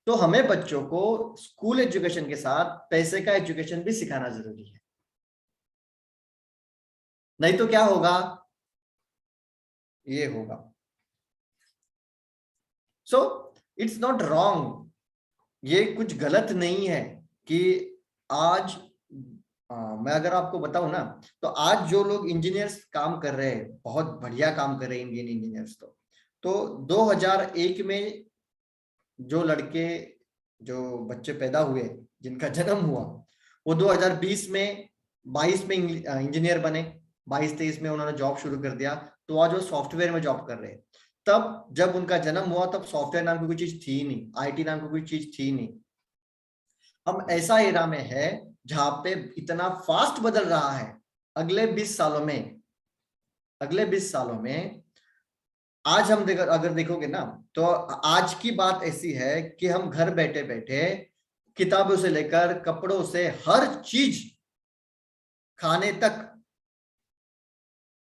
तो हमें बच्चों को स्कूल एजुकेशन के साथ पैसे का एजुकेशन भी सिखाना जरूरी है। नहीं तो क्या होगा, ये होगा। सो इट्स नॉट रॉन्ग, ये कुछ गलत नहीं है कि आज मैं अगर आपको बताऊं ना, तो आज जो लोग इंजीनियर्स काम कर रहे हैं, बहुत बढ़िया काम कर रहे हैं इंडियन इंजीनियर्स। तो 2001 में जो लड़के, जो बच्चे पैदा हुए, जिनका जन्म हुआ, वो 2020 में 22 में इंजीनियर बने, 22-23 में उन्होंने जॉब शुरू कर दिया, तो आज वो सॉफ्टवेयर में जॉब कर रहे हैं। तब जब उनका जन्म हुआ तब सॉफ्टवेयर नाम की कोई चीज थी नहीं, आईटी नाम की कोई चीज थी नहीं। हम ऐसा एरा में है जहां पे इतना फास्ट बदल रहा है। अगले 20 सालों में, अगले 20 सालों में आज हम अगर देखोगे ना, तो आज की बात ऐसी है कि हम घर बैठे बैठे किताबों से लेकर कपड़ों से हर चीज, खाने तक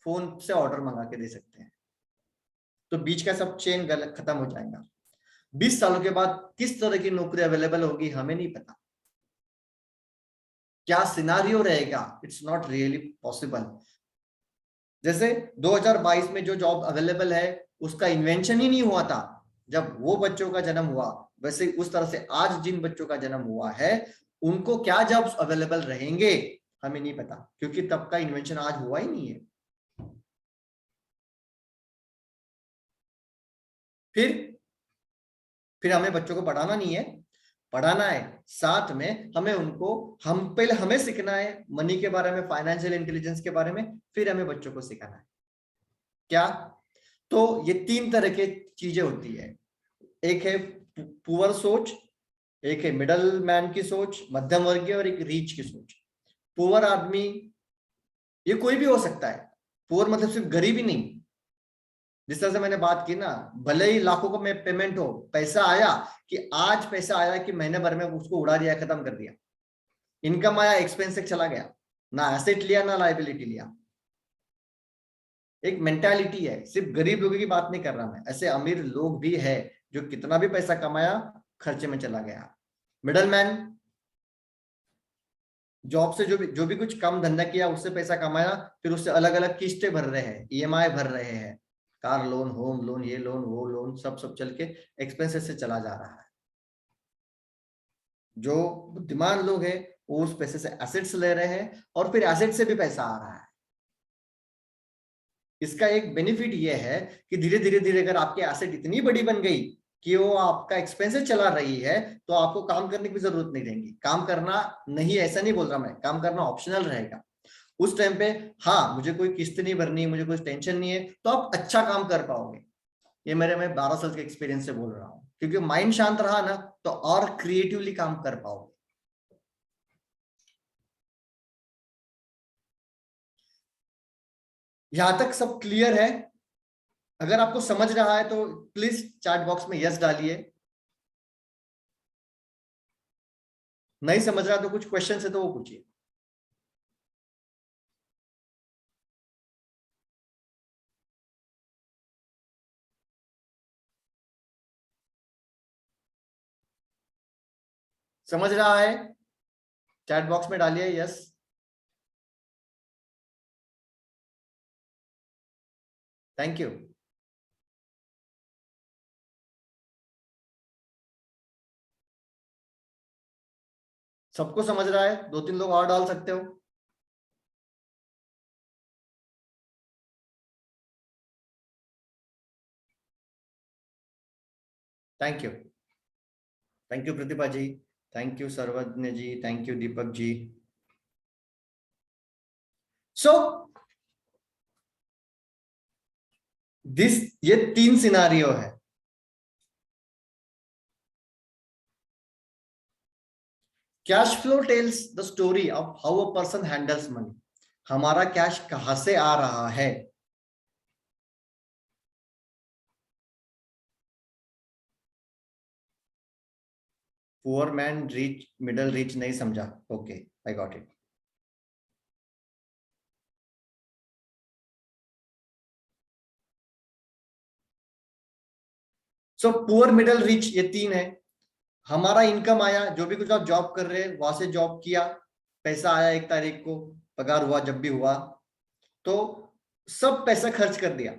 फोन से ऑर्डर मंगा के दे सकते हैं। तो बीच का सब चेन गलत खत्म हो जाएगा। 20 सालों के बाद किस तरह की नौकरी अवेलेबल होगी हमें नहीं पता, क्या सिनारियो रहेगा, इट्स नॉट रियली पॉसिबल। जैसे 2022 में जो जॉब अवेलेबल है उसका इन्वेंशन ही नहीं हुआ था जब वो बच्चों का जन्म हुआ, वैसे उस तरह से आज जिन बच्चों का जन्म हुआ है उनको क्या जॉब्स अवेलेबल रहेंगे हमें नहीं पता, क्योंकि तब का इन्वेंशन आज हुआ ही नहीं है। फिर फिर हमें बच्चों को पढ़ाना नहीं है, पढ़ाना है, साथ में हमें उनको, हम पहले हमें सीखना है मनी के बारे में, फाइनेंशियल इंटेलिजेंस के बारे में, फिर हमें बच्चों को सिखाना है। क्या? तो ये तीन तरह की चीजें होती है। एक है पुअर सोच, एक है मिडल मैन की सोच, मध्यम वर्गीय, और एक रीच की सोच। पुअर आदमी ये कोई भी हो सकता है, पुअर मतलब सिर्फ गरीब ही नहीं। जिस तरह से मैंने बात की ना, भले ही लाखों का में पेमेंट हो, पैसा आया, कि आज पैसा आया कि महीने भर में उसको उड़ा दिया, खत्म कर दिया, इनकम आया, एक्सपेंस से चला गया, ना एसेट लिया ना लाइबिलिटी लिया। एक मेंटालिटी है, सिर्फ गरीब लोगों की बात नहीं कर रहा मैं, ऐसे अमीर लोग भी है जो कितना भी पैसा कमाया खर्चे में चला गया। मिडल मैन, जॉब से जो भी कुछ काम धंधा किया उससे पैसा कमाया, फिर उससे अलग अलग किस्तें भर रहे हैं, ईएमआई भर रहे हैं, कार लोन, होम लोन, ये लोन वो लोन, सब सब चल के एक्सपेंसेस से चला जा रहा है। जो बुद्धिमान लोग हैं वो उस पैसे से एसेट्स ले रहे हैं और फिर एसेट से भी पैसा आ रहा है। इसका एक बेनिफिट ये है कि धीरे धीरे धीरे अगर आपकी एसेट इतनी बड़ी बन गई कि वो आपका एक्सपेंसेस चला रही है, तो आपको काम करने की जरूरत नहीं रहेगी। काम करना नहीं, ऐसा नहीं बोल रहा मैं, काम करना ऑप्शनल रहेगा उस टाइम पे। हाँ, मुझे कोई किस्त नहीं भरनी, मुझे कोई टेंशन नहीं है, तो आप अच्छा काम कर पाओगे। ये मैं 12 साल के एक्सपीरियंस से बोल रहा हूँ, क्योंकि माइंड शांत रहा ना तो और क्रिएटिवली काम कर पाओगे। यहां तक सब क्लियर है? अगर आपको समझ रहा है तो प्लीज चैट बॉक्स में यस डालिए। नहीं समझ रहा तो कुछ क्वेश्चन है तो वो पूछिए। समझ रहा है? चैट बॉक्स में डालिए यस। Thank you. सबको समझ रहा है? दो तीन लोग और डाल सकते हो। Thank you. Thank you Pratibha ji, thank you Sarvagya ji, thank you Deepak ji. So this, ये तीन सिनारियो है। Cash flow tells the story of how a person handles money. हमारा कैश कहां से आ रहा है। Poor man, rich, middle, rich नहीं समझा? Okay, I got it. So poor, middle, rich, ये तीन है। हमारा इनकम आया, जो भी कुछ आप जॉब कर रहे हैं वहां से जॉब किया, पैसा आया 1 तारीख को, पगार हुआ जब भी हुआ, तो सब पैसा खर्च कर दिया,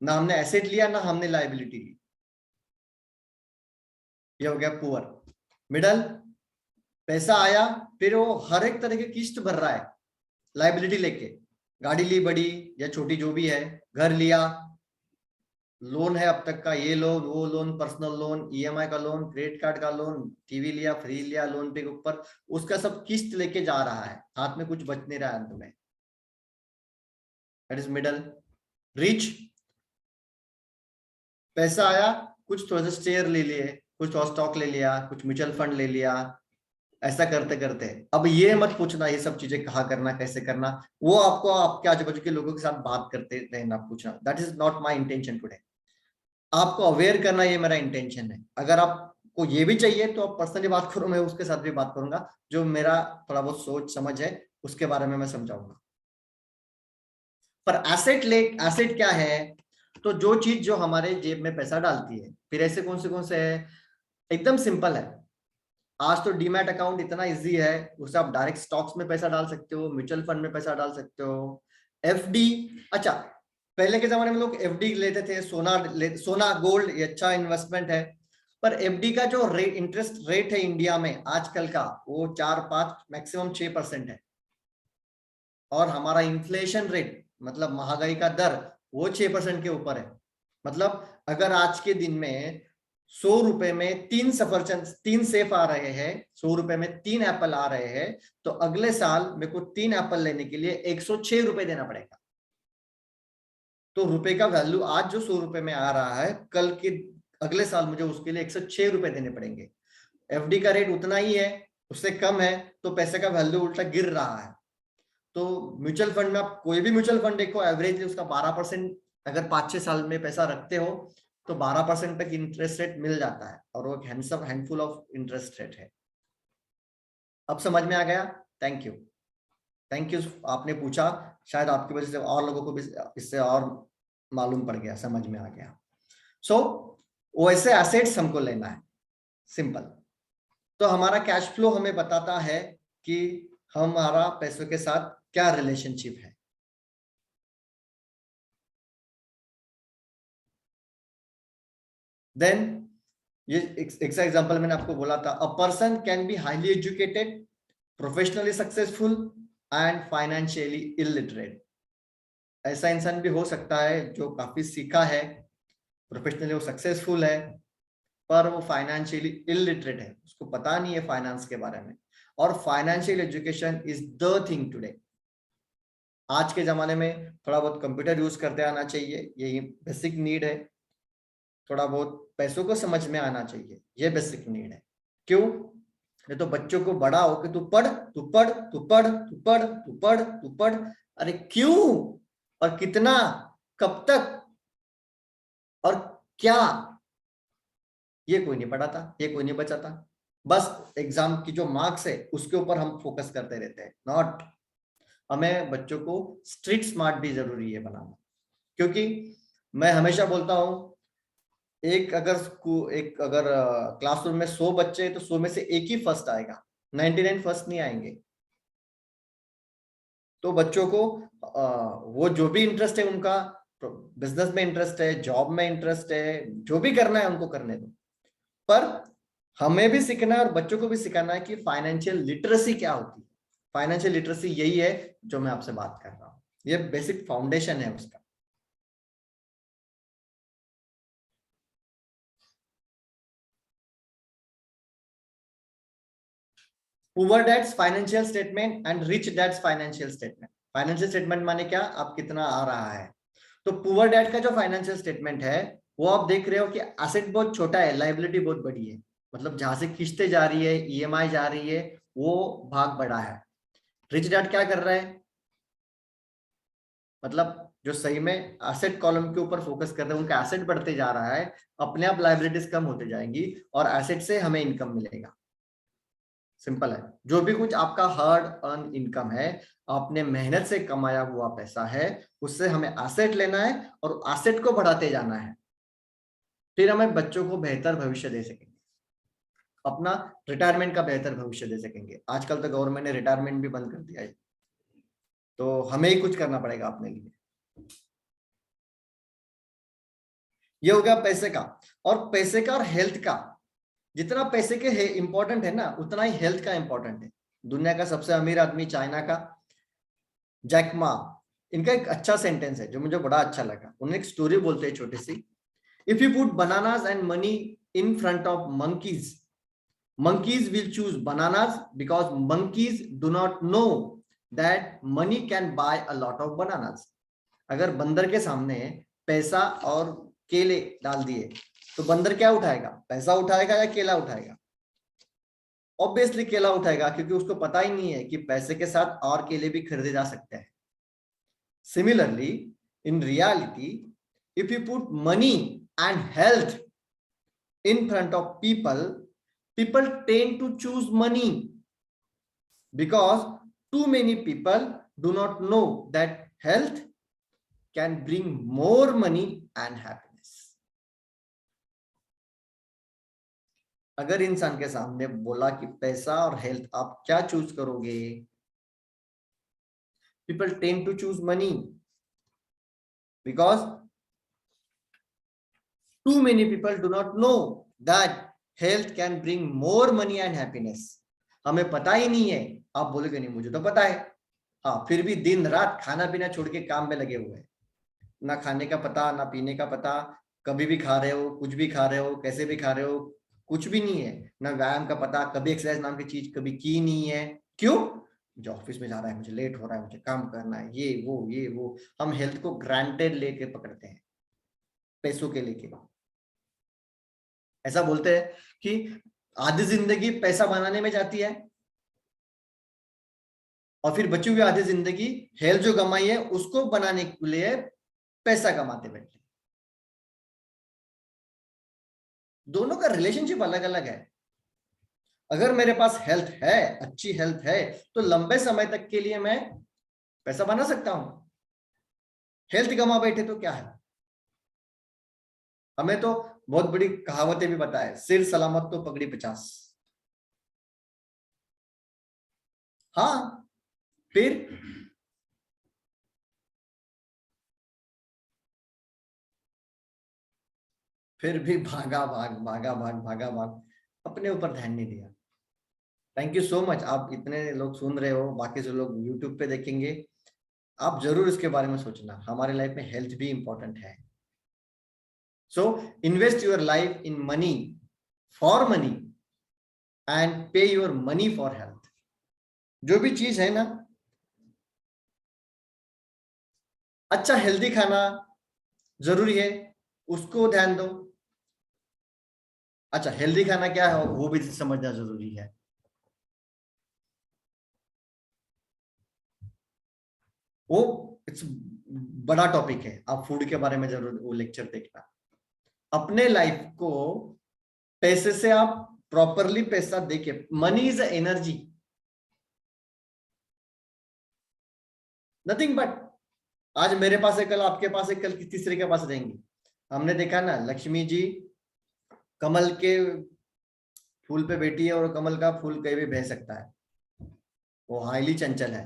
ना हमने एसेट लिया ना हमने लायबिलिटी ली, ये हो गया पुअर। मिडल, पैसा आया, फिर वो हर एक तरह की किस्त भर रहा है लायबिलिटी लेके, गाड़ी ली बड़ी या छोटी जो भी है, घर लिया, लोन है अब तक का, ये लोन वो लोन, पर्सनल लोन, ईएमआई का लोन, क्रेडिट कार्ड का लोन, टीवी लिया, फ्रिज लिया लोन पे के ऊपर, उसका सब किस्त लेके जा रहा है, हाथ में कुछ बच नहीं रहा है अंत में, दैट इज मिडल। रिच, पैसा आया, कुछ थोड़ा सा शेयर ले लिए, कुछ और स्टॉक ले लिया, कुछ म्यूचुअल फंड ले लिया, ऐसा करते करते। अब ये मत पूछना ये सब चीजें कहाँ करना कैसे करना, वो आपको आपके आजू बाजू के लोगों के साथ बात करते रहना पूछना, that is not my intention today. आपको अवेयर करना ये मेरा इंटेंशन है। अगर आपको ये भी चाहिए तो आप पर्सनली बात करो, मैं उसके साथ भी बात करूंगा, जो मेरा थोड़ा बहुत सोच समझ है उसके बारे में मैं समझाऊंगा। पर एसेट क्या है, तो जो चीज जो हमारे जेब में पैसा डालती है। फिर ऐसे कौन से है, एकदम सिंपल है। आज तो डीमैट अकाउंट इतना इजी है, उससे आप डायरेक्ट स्टॉक्स में पैसा डाल सकते हो, म्यूचुअल फंड में पैसा डाल सकते हो, एफडी। अच्छा, पहले के जमाने में लोग एफडी लेते थे, सोना गोल्ड, ये अच्छा इन्वेस्टमेंट है। पर एफडी का जो इंटरेस्ट रेट है इंडिया में आजकल का, वो 4-5 मैक्सिमम 6% है। और हमारा इन्फ्लेशन रेट मतलब महंगाई का दर, वो 6% के ऊपर है। मतलब अगर आज के दिन में 100 रुपए में 3 सफरचंद, 3 सेब आ रहे हैं, 100 रुपए में 3 एप्पल आ रहे हैं, तो अगले साल मेरे को 3 एप्पल लेने के लिए 106 रुपए देना पड़ेगा। तो रुपए का वैल्यू आज जो 100 रुपए में आ रहा है, कल के अगले साल मुझे उसके लिए 106 रुपए देने पड़ेंगे। एफडी का रेट उतना ही है, उससे कम है, तो पैसे का वैल्यू उल्टा गिर रहा है। तो म्यूचुअल फंड में आप कोई भी म्यूचुअल फंड देखो, एवरेज उसका 12%, अगर 5-6 साल में पैसा रखते हो तो 12% तक इंटरेस्ट रेट मिल जाता है, और वो हैंडफुल ऑफ इंटरेस्ट रेट है। अब समझ में आ गया? Thank you, thank you. आपने पूछा, शायद आपकी वजह से और लोगों को भी इससे और मालूम पड़ गया, समझ में आ गया। सो वैसे एसेट्स हमको लेना है, सिंपल। तो हमारा कैश फ्लो हमें बताता है कि हमारा पैसों के साथ क्या रिलेशनशिप है। देन ये एक एग्जांपल मैंने आपको बोला था, a person can be highly educated, professionally successful and financially illiterate. ऐसा इंसान भी हो सकता है जो काफी सीखा है, प्रोफेशनली वो सक्सेसफुल है, पर वो फाइनेंशियली इलिटरेट है, उसको पता नहीं है फाइनेंस के बारे में। और financial education is the thing today. आज के जमाने में थोड़ा बहुत कंप्यूटर यूज करते आना चाहिए, यही बेसिक नीड है। थोड़ा बहुत पैसों को समझ में आना चाहिए, ये बेसिक नीड है। क्यों? नहीं तो बच्चों को बड़ा हो कि तू पढ़, तू पढ़, तू पढ़, तू पढ़, तू पढ़, तू पढ़। अरे क्यों और कितना, कब तक और क्या, ये कोई नहीं पढ़ाता, ये कोई नहीं बचाता। बस एग्जाम की जो मार्क्स है उसके ऊपर हम फोकस करते रहते हैं, नॉट। हमें बच्चों को स्ट्रीट स्मार्ट भी जरूरी है बनाना। क्योंकि मैं हमेशा बोलता हूं, एक अगर क्लासरूम में 100 बच्चे हैं तो 100 में से एक ही फर्स्ट आएगा, 99 फर्स्ट नहीं आएंगे। तो बच्चों को वो जो भी इंटरेस्ट है उनका, बिजनेस में इंटरेस्ट है, जॉब में इंटरेस्ट है, जो भी करना है उनको करने दो। पर हमें भी सीखना है और बच्चों को भी सिखाना है कि फाइनेंशियल लिटरेसी क्या होती है। फाइनेंशियल लिटरेसी यही है जो मैं आपसे बात कर रहा हूँ, ये बेसिक फाउंडेशन है उसका। Poor dad's financial statement and rich dad's financial statement. Financial statement माने क्या, आप कितना आ रहा है। तो पुअर डैड का जो फाइनेंशियल स्टेटमेंट है, वो आप देख रहे हो कि एसेट बहुत छोटा है, लाइबिलिटी बहुत बड़ी है। मतलब जहां से किस्तें जा रही है, ईएमआई जा रही है, वो भाग बड़ा है। रिच डैड क्या कर रहा है, मतलब जो सही में एसेट कॉलम के ऊपर फोकस कर रहे हैं, उनका एसेट बढ़ते जा रहा है, अपने आप लाइबिलिटीज कम होते जाएंगी और एसेट से हमें इनकम मिलेगा। सिंपल है। जो भी कुछ आपका हार्ड अर्न इनकम है, आपने मेहनत से कमाया हुआ पैसा है, उससे हमें एसेट लेना है और एसेट को बढ़ाते जाना है। फिर हमें बच्चों को बेहतर भविष्य दे सकेंगे, अपना रिटायरमेंट का बेहतर भविष्य दे सकेंगे। आजकल तो गवर्नमेंट ने रिटायरमेंट भी बंद कर दिया है, तो हमें ही कुछ करना पड़ेगा अपने लिए। ये हो गया पैसे का। और पैसे का और हेल्थ का, जितना पैसे के इंपॉर्टेंट है ना, उतना ही हेल्थ का इंपॉर्टेंट है। दुनिया का सबसे अमीर आदमी चाइना का जैकमा, इनका एक अच्छा सेंटेंस है जो मुझे बड़ा अच्छा लगा। उन्हें एक स्टोरी बोलते हैं छोटी सी। If you put bananas and money in front of monkeys, monkeys will choose bananas because monkeys do not know that money can buy a lot of bananas. अगर बंदर के सामने पैसा और केले डाल दिए तो बंदर क्या उठाएगा? पैसा उठाएगा या केला उठाएगा? ऑब्वियसली केला उठाएगा, क्योंकि उसको पता ही नहीं है कि पैसे के साथ और केले भी खरीदे जा सकते हैं। Similarly in reality, if you put money and health in front of people, people tend to choose money because too many people do not know that health can bring more money and happiness. अगर इंसान के सामने बोला कि पैसा और health आप क्या चूज करोगे, people tend to choose money because too many people do not know that health can bring more money and happiness. हमें पता ही नहीं है। आप बोलोगे नहीं मुझे तो पता है, हाँ, फिर भी दिन रात खाना पीना छोड़ के काम में लगे हुए हैं। ना खाने का पता, ना पीने का पता, कभी भी खा रहे हो, कुछ भी खा रहे हो, कैसे भी खा रहे हो, कुछ भी नहीं है। ना व्यायाम का पता, कभी एक्सरसाइज नाम की चीज कभी की नहीं है। क्यों? मुझे ऑफिस में जा रहा है, मुझे लेट हो रहा है, मुझे काम करना है, ये वो। हम हेल्थ को ग्रांटेड लेके पकड़ते हैं, पैसों के लेके। ऐसा बोलते हैं कि आधी जिंदगी पैसा बनाने में जाती है और फिर बची हुई आधी जिंदगी हेल्थ जो कमाई है उसको बनाने के लिए पैसा कमाते बैठे। दोनों का रिलेशनशिप अलग अलग है। अगर मेरे पास हेल्थ है, अच्छी हेल्थ है, तो लंबे समय तक के लिए मैं पैसा बना सकता हूं। हेल्थ कमा बैठे तो क्या है? हमें तो बहुत बड़ी कहावतें भी पता है, सिर सलामत तो पगड़ी 50। हाँ, फिर भी भागा भाग भागा भाग भागा भाग, अपने ऊपर ध्यान नहीं दिया। Thank you so much. आप इतने लोग सुन रहे हो, बाकी जो लोग यूट्यूब पे देखेंगे, आप जरूर इसके बारे में सोचना। हमारे लाइफ में हेल्थ भी इंपॉर्टेंट है। So invest your life in money, for money, and पे योर मनी फॉर हेल्थ। जो भी चीज है ना, अच्छा हेल्दी खाना जरूरी है, उसको ध्यान दो। अच्छा हेल्दी खाना क्या है वो भी समझना जरूरी है। वो इट्स बड़ा टॉपिक है, आप फूड के बारे में जरूर वो लेक्चर देखना। अपने लाइफ को पैसे से आप प्रॉपरली पैसा देके, money is energy, nothing but. आज मेरे पास है, कल आपके पास है, कल तीसरे के पास रहेंगी। हमने देखा ना, लक्ष्मी जी कमल के फूल पे बैठी है और कमल का फूल कहीं भी बह सकता है, वो हाईली चंचल है।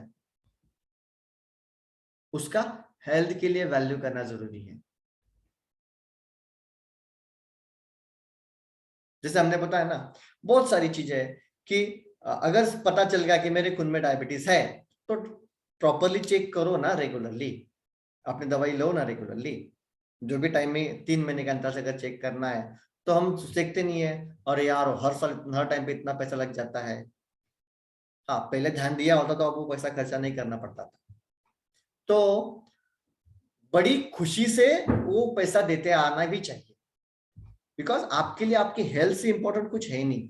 उसका हेल्थ के लिए वैल्यू करना जरूरी है। जैसे हमने बताया ना, बहुत सारी चीजें है कि अगर पता चल गया कि मेरे खून में डायबिटीज है, तो प्रॉपरली चेक करो ना रेगुलरली, अपनी दवाई लो ना रेगुलरली। जो भी टाइम में 3 महीने के अंतर से अगर चेक करना है, तो हम देखते नहीं है और यार हर साल हर टाइम पे इतना पैसा लग जाता है। हाँ, पहले ध्यान दिया होता तो आपको पैसा खर्चा नहीं करना पड़ता था। तो बड़ी खुशी से वो पैसा देते आना भी चाहिए, बिकॉज आपके लिए आपकी हेल्थ से इंपॉर्टेंट कुछ है ही नहीं।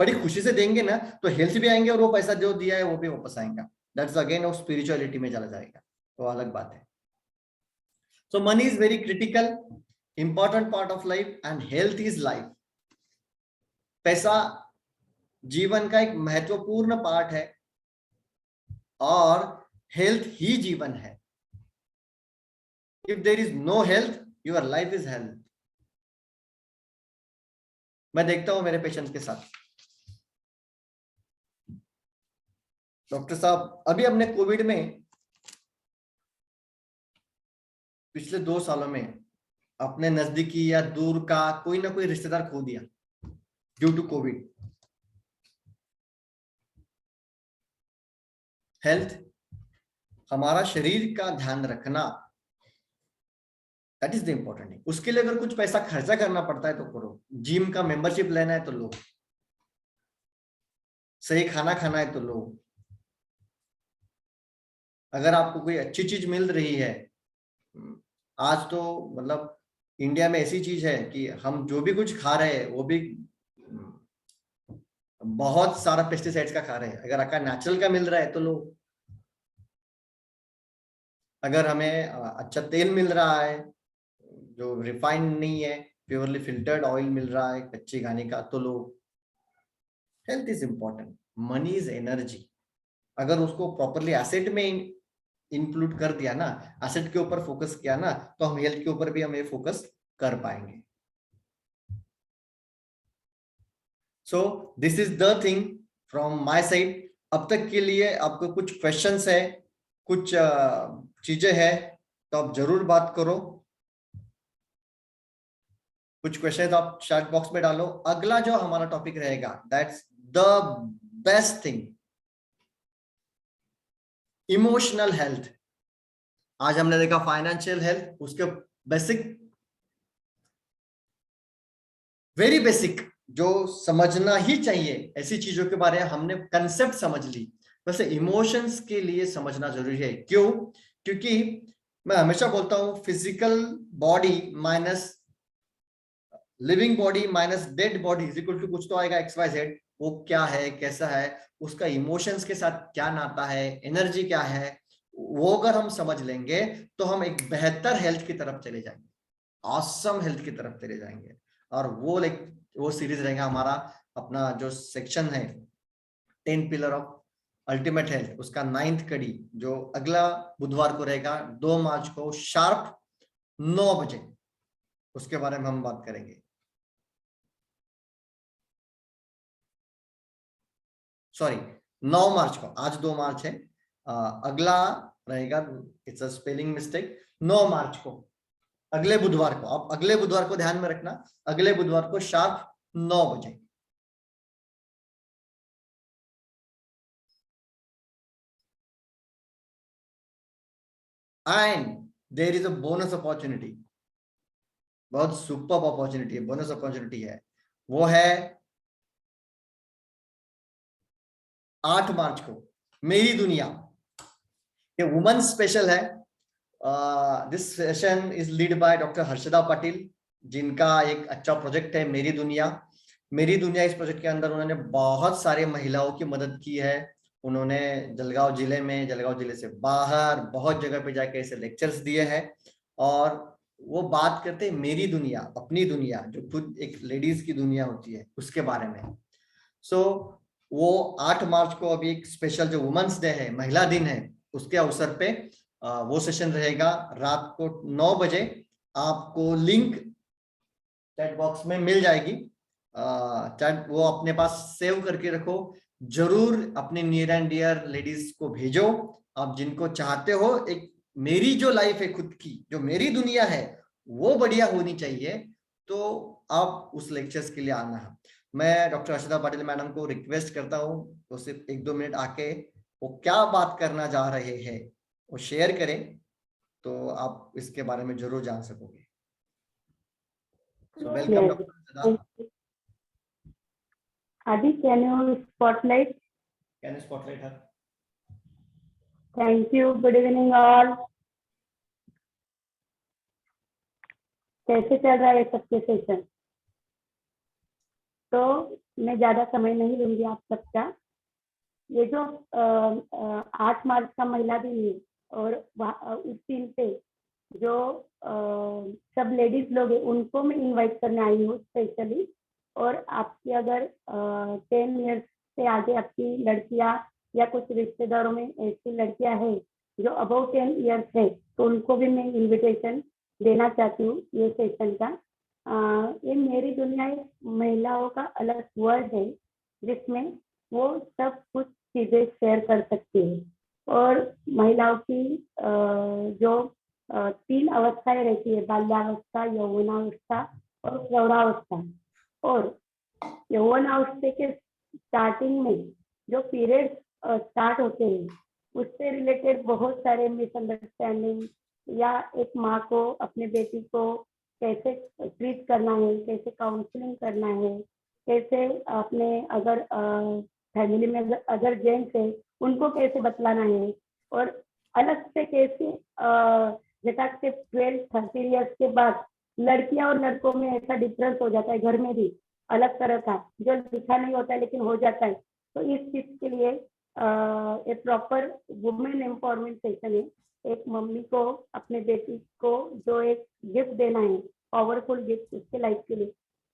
बड़ी खुशी से देंगे ना तो हेल्थ भी आएंगे और वो पैसा जो दिया है वो भी वापस आएगा। दैट्स अगेन ऑफ स्पिरिचुअलिटी में चला जाएगा, तो अलग बात है। So money is very critical important part of life and health is life. पैसा जीवन का एक महत्वपूर्ण पार्ट है और हेल्थ ही जीवन है। If there is no health, your life is health. मैं देखता हूं मेरे पेशेंट्स के साथ, डॉक्टर साहब अभी हमने कोविड में पिछले 2 सालों में अपने नजदीकी या दूर का कोई ना कोई रिश्तेदार खो दिया ड्यू टू कोविड। हेल्थ, हमारा शरीर का ध्यान रखना, that is the important thing. उसके लिए अगर कुछ पैसा खर्चा करना पड़ता है तो करो, जिम का मेंबरशिप लेना है तो लो, सही खाना खाना है तो लो। अगर आपको कोई अच्छी चीज मिल रही है, आज तो मतलब इंडिया में ऐसी चीज है कि हम जो भी कुछ खा रहे हैं वो भी बहुत सारा पेस्टिसाइड्स का खा रहे हैं। अगर आपका नेचुरल का मिल रहा है तो लो। अगर हमें अच्छा तेल मिल रहा है जो रिफाइंड नहीं है, प्योरली फिल्टर्ड ऑयल मिल रहा है कच्ची घानी का, तो लो। Health is important, money is energy. अगर उसको प्रॉपरली एसेट में इंक्लूड कर दिया ना, एसेट के ऊपर फोकस किया ना, तो हम हेल्थ के ऊपर भी हमें फोकस कर पाएंगे। सो this is the thing from my side. अब तक के लिए आपको कुछ क्वेश्चंस है, कुछ चीजें हैं तो आप जरूर बात करो। कुछ क्वेश्चन आप चैट बॉक्स में डालो। अगला जो हमारा टॉपिक रहेगा, that's the best thing, emotional health. आज हमने देखा फाइनेंशियल हेल्थ, उसके बेसिक, वेरी बेसिक, जो समझना ही चाहिए ऐसी चीजों के बारे में हमने कंसेप्ट समझ ली। वैसे इमोशंस के लिए समझना जरूरी है। क्यों? क्योंकि मैं हमेशा बोलता हूं physical body minus living body minus dead body is equal to कुछ तो आएगा XYZ। वो क्या है, कैसा है, उसका इमोशंस के साथ क्या नाता है, एनर्जी क्या है, वो अगर हम समझ लेंगे तो हम एक बेहतर हेल्थ की तरफ चले जाएंगे, ऑसम हेल्थ की तरफ चले जाएंगे। और वो सीरीज रहेगा हमारा, अपना जो सेक्शन है 10 पिलर ऑफ अल्टीमेट हेल्थ, उसका 9th कड़ी जो अगला बुधवार को रहेगा 2 मार्च को शार्प 9 बजे, उसके बारे में हम बात करेंगे। सॉरी, 9 मार्च को, आज 2 मार्च है, अगला रहेगा, इट्स अ स्पेलिंग मिस्टेक, 9 मार्च को, अगले बुधवार को। आप अगले बुधवार को ध्यान में रखना, अगले बुधवार को शार्प 9 बजे। And there is a bonus opportunity, बहुत सुपर अपॉर्चुनिटी है, बोनस अपॉर्चुनिटी है। वो है 8 मार्च को, मेरी दुनिया, ये वुमेन स्पेशल है। This session is lead by doctor Harshada Patil, जिनका एक अच्छा प्रोजेक्ट है मेरी दुनिया। मेरी दुनिया, इस प्रोजेक्ट के अंदर उन्होंने बहुत सारे महिलाओं की मदद की है। उन्होंने जलगांव जिले में, जलगांव जिले से बाहर बहुत जगह पे जाके ऐसे लेक्चर्स दिए हैं। और वो बात करते हैं मेरी दुनिया, अपनी दुनिया, जो खुद एक लेडीज की दुनिया होती है, उसके बारे में। सो वो 8 मार्च को अभी एक स्पेशल जो वुमेन्स डे है, महिला दिन है, उसके अवसर पे वो सेशन रहेगा रात को 9 बजे। आपको लिंक चैट बॉक्स में मिल जाएगी, चैट वो अपने पास सेव करके रखो। जरूर अपने नियर एंड डियर लेडीज को भेजो, आप जिनको चाहते हो। एक मेरी जो लाइफ है खुद की, जो मेरी दुनिया है वो बढ़िया होनी चाहिए, तो आप उस लेक्चर्स के लिए आना है। मैं डॉक्टर हर्षदा पाटिल मैडम को रिक्वेस्ट करता हूँ वो सिर्फ 1-2 मिनट आके वो क्या बात करना चाह रहे हैं वो शेयर करें, तो आप इसके बारे में जरूर जान सकोगे। So welcome doctor Harshada. Adi, can you spotlight? Can you spotlight her? Thank you. Good evening all. कैसे चल रहा है सबके सेशन? तो मैं ज्यादा समय नहीं लूंगी आप सबका। ये जो 8 मार्च का महिला दिन है, और उस दिन पे जो सब लेडीज लोग हैं उनको मैं इनवाइट करने आई हूँ स्पेशली। और आपकी अगर 10 इयर्स से आगे आपकी लड़कियां या कुछ रिश्तेदारों में ऐसी लड़कियां हैं जो अबाउट 10 इयर्स है, तो उनको भी मैं इनविटेशन देना चाहती हूँ ये सेशन का। ये मेरी दुनिया एक महिलाओं का अलग वर्ल्ड है जिसमें वो सब कुछ चीजें शेयर कर सकती है। और महिलाओं की जो 3 अवस्थाएं रहती है, बाल्यावस्था, यौवनावस्था और प्रौढ़ावस्था। और यौवनावस्था के स्टार्टिंग में जो पीरियड स्टार्ट होते हैं उससे रिलेटेड बहुत सारे मिसअंडरस्टैंडिंग, या एक माँ को अपने बेटी को कैसे ट्रीट करना है, कैसे काउंसलिंग करना है, कैसे अपने अगर फैमिली में अगर जेंट्स है उनको कैसे बतलाना है, और अलग से कैसे जैसा कि 12-13 ईयर्स के बाद लड़कियां और लड़कों में ऐसा डिफरेंस हो जाता है, घर में भी अलग तरह का जो लिखा नहीं होता है लेकिन हो जाता है। तो इस चीज के लिए एक प्रॉपर वुमेन एम्पावरमेंट सेशन है। एक मम्मी को अपने बेटी को जो एक गिफ्ट देना है, पावरफुल गिफ्ट उसके लाइफ के लिए,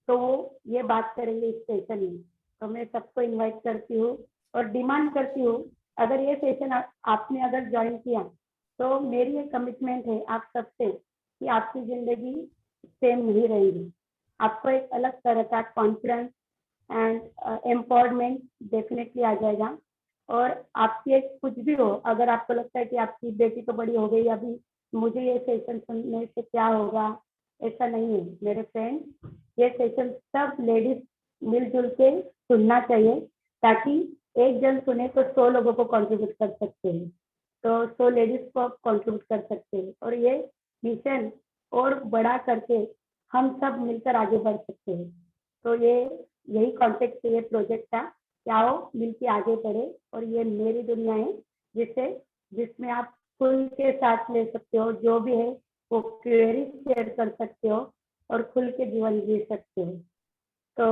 तो वो ये बात करेंगे इस सेशन में। तो मैं सबको इनवाइट करती हूँ और डिमांड करती हूँ, अगर ये सेशन आपने अगर ज्वाइन किया तो मेरी ये कमिटमेंट है आप सबसे कि आपकी जिंदगी सेम नहीं रहेगी। आपको एक अलग तरह का कॉन्फिडेंस एंड एम्पावरमेंट डेफिनेटली आ जाएगा। और आपकी एक कुछ भी हो, अगर आपको लगता है कि आपकी बेटी तो बड़ी हो गई अभी, मुझे ये सेशन सुनने से क्या होगा, ऐसा नहीं है मेरे फ्रेंड। ये सेशन सब लेडीज मिलजुल के सुनना चाहिए, ताकि एक जन सुने तो 100 लोगों को कंट्रीब्यूट कर सकते हैं, तो 100 लेडीज को कंट्रीब्यूट कर सकते हैं, और ये मिशन और बड़ा करके हम सब मिलकर आगे बढ़ सकते हैं। तो ये यही कॉन्टेक्ट से ये प्रोजेक्ट था कि आओ मिलके आगे बढ़े, और ये मेरी दुनिया है जिससे जिसमें आप खुल के साथ ले सकते हो, जो भी है वो क्वेरी शेयर कर सकते हो और खुल के जीवन जी सकते हो। तो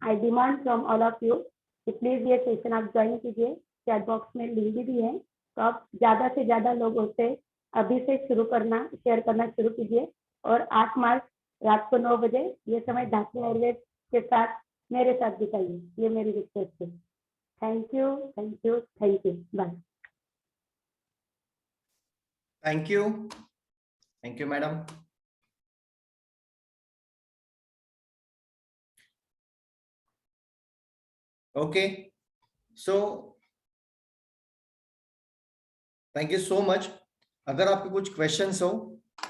आई demand from all of you कि प्लीज ये सेशन आप ज्वाइन कीजिए। चैट बॉक्स में लिंक भी है, तो आप ज्यादा से ज्यादा लोगों से अभी से शुरू करना, शेयर करना शुरू कीजिए। और 8 मार्च रात को 9 बजे ये समय धात्री आयुर्वेद के साथ मेरे साथ बिताइए, ये मेरी रिक्वेस्ट है। Thank you, thank you, thank you, bye. Thank you madam. Okay, so thank you so much. अगर आपके कुछ क्वेश्चंस हो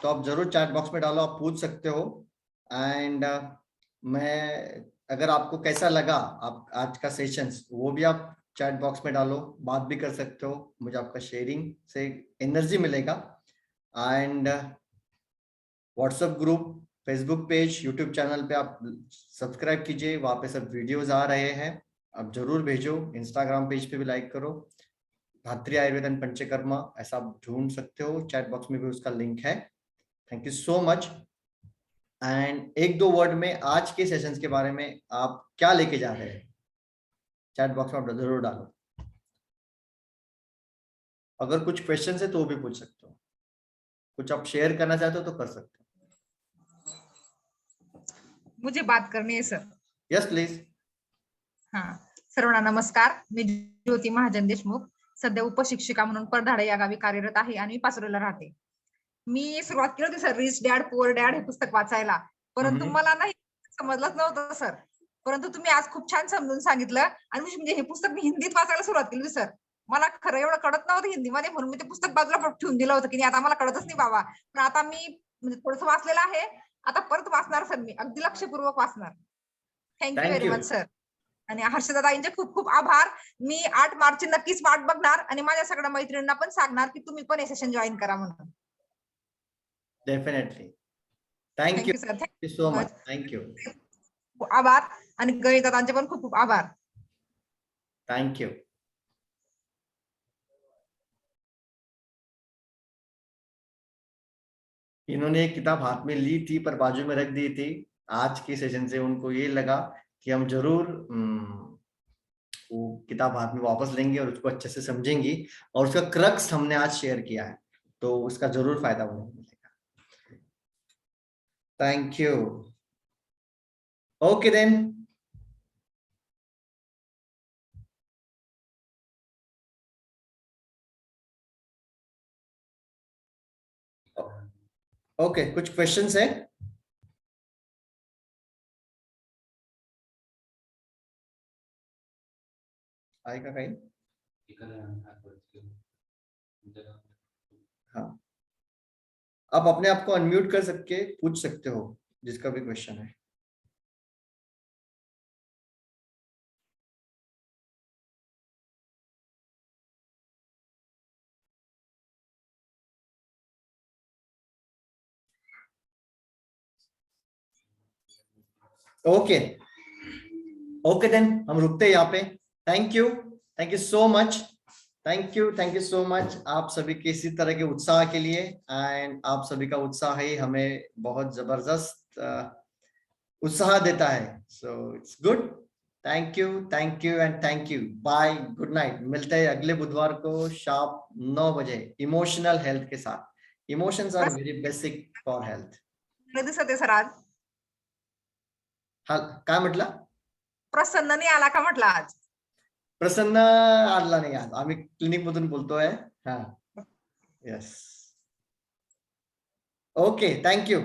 तो आप जरूर चैट बॉक्स में डालो, आप पूछ सकते हो। एंड मैं अगर आपको कैसा लगा आप आज का सेशंस, वो भी आप चैट बॉक्स में डालो, बात भी कर सकते हो, मुझे आपका शेयरिंग से एनर्जी मिलेगा। And WhatsApp group, Facebook page, YouTube channel पे आप सब्सक्राइब कीजिए, वहां पे सब वीडियोस आ रहे हैं, आप जरूर भेजो। इंस्टाग्राम पेज पे भी लाइक करो, धात्री आयुर्वेद एंड पंचकर्मा ऐसा आप ढूंढ सकते हो, चैट बॉक्स में भी उसका लिंक है। Thank you so much. And एक दो वर्ड में आज के सेशंस के बारे में आप क्या लेके जा रहे हैं, चैट बॉक्स में आप जरूर डालो। अगर कुछ क्वेश्चन है तो वो भी पूछ सकते हो, कुछ आप शेयर करना चाहते हो तो कर सकते हो। मुझे बात करनी है सर। Yes please. हा, सर्वांना नमस्कार, मी ज्योती महाजन देशमुख, सध्या उपशिक्षिका म्हणून परधाडे या गावी कार्यरत आहे आणि मी पाचोऱ्याला राहते। मी सुरुवात केली होती sir rich dad poor dad हे पुस्तक वाचायला, परंतु मला नाही समजलंच नव्हतं सर, परंतु तुम्ही आज खूप छान समजून सांगितलं आणि म्हणजे हे पुस्तक मी हिंदीत वाचायला सुरुवात केली होती सर। मला खरं एवढं कळत नव्हतं हिंदीमध्ये, म्हणून मी ते पुस्तक बाजूला ठेवून दिलं होतं की आता मला कळतच नाही बाबा, पण आता मी म्हणजे थोडंसं वाचलेलं आहे, आता परत वाचणार सर, मी अगदी लक्षपूर्वक वाचणार। Thank you very much sir. आणि हर्षदाताईंचे खूप खूप आभार। मी 8 मार्चची नक्कीच वाट बघणार आणि माझ्या सगळ्या मैत्रिणींना पण सांगणार की तुम्ही पण हे सेशन जॉईन करा म्हणून। Definitely, thank you sir, thank you so much, thank you. आभार आणि गणितदादांचे पण खूप खूप आभार। Thank you. इन्होंने एक किताब हाथ में ली थी पर बाजू में रख दी थी। आज के सेशन से उनको ये लगा कि हम जरूर वो किताब हाथ में वापस लेंगे और उसको अच्छे से समझेंगी, और उसका क्रक्स हमने आज शेयर किया है, तो उसका जरूर फायदा उन्हें मिलेगा। Thank you. Okay then, okay कुछ क्वेश्चंस है? आहे का काही? हाँ, आप अपने आप को अनम्यूट कर सकके पूछ सकते हो जिसका भी क्वेश्चन है। ओके ओके देन हम रुकते हैं यहाँ पे। Thank you so much, thank you so much आप सभी के इसी तरह के उत्साह के लिए। एंड आप सभी का उत्साह ही हमें बहुत जबरदस्त उत्साह देता है। So it's good. Thank you and thank you. Bye, good night. मिलते हैं अगले बुधवार को शार्प 9 बजे इमोशनल हेल्थ के साथ। Emotions are very basic for health. दिसत आहे सर आज हा, काय म्हटलं? प्रसन्न नाही आला का म्हटलं आज? प्रसन्न आला नाही आज, आम्ही क्लिनिक मधून बोलतोय। हा, यस, ओके, थँक्यू।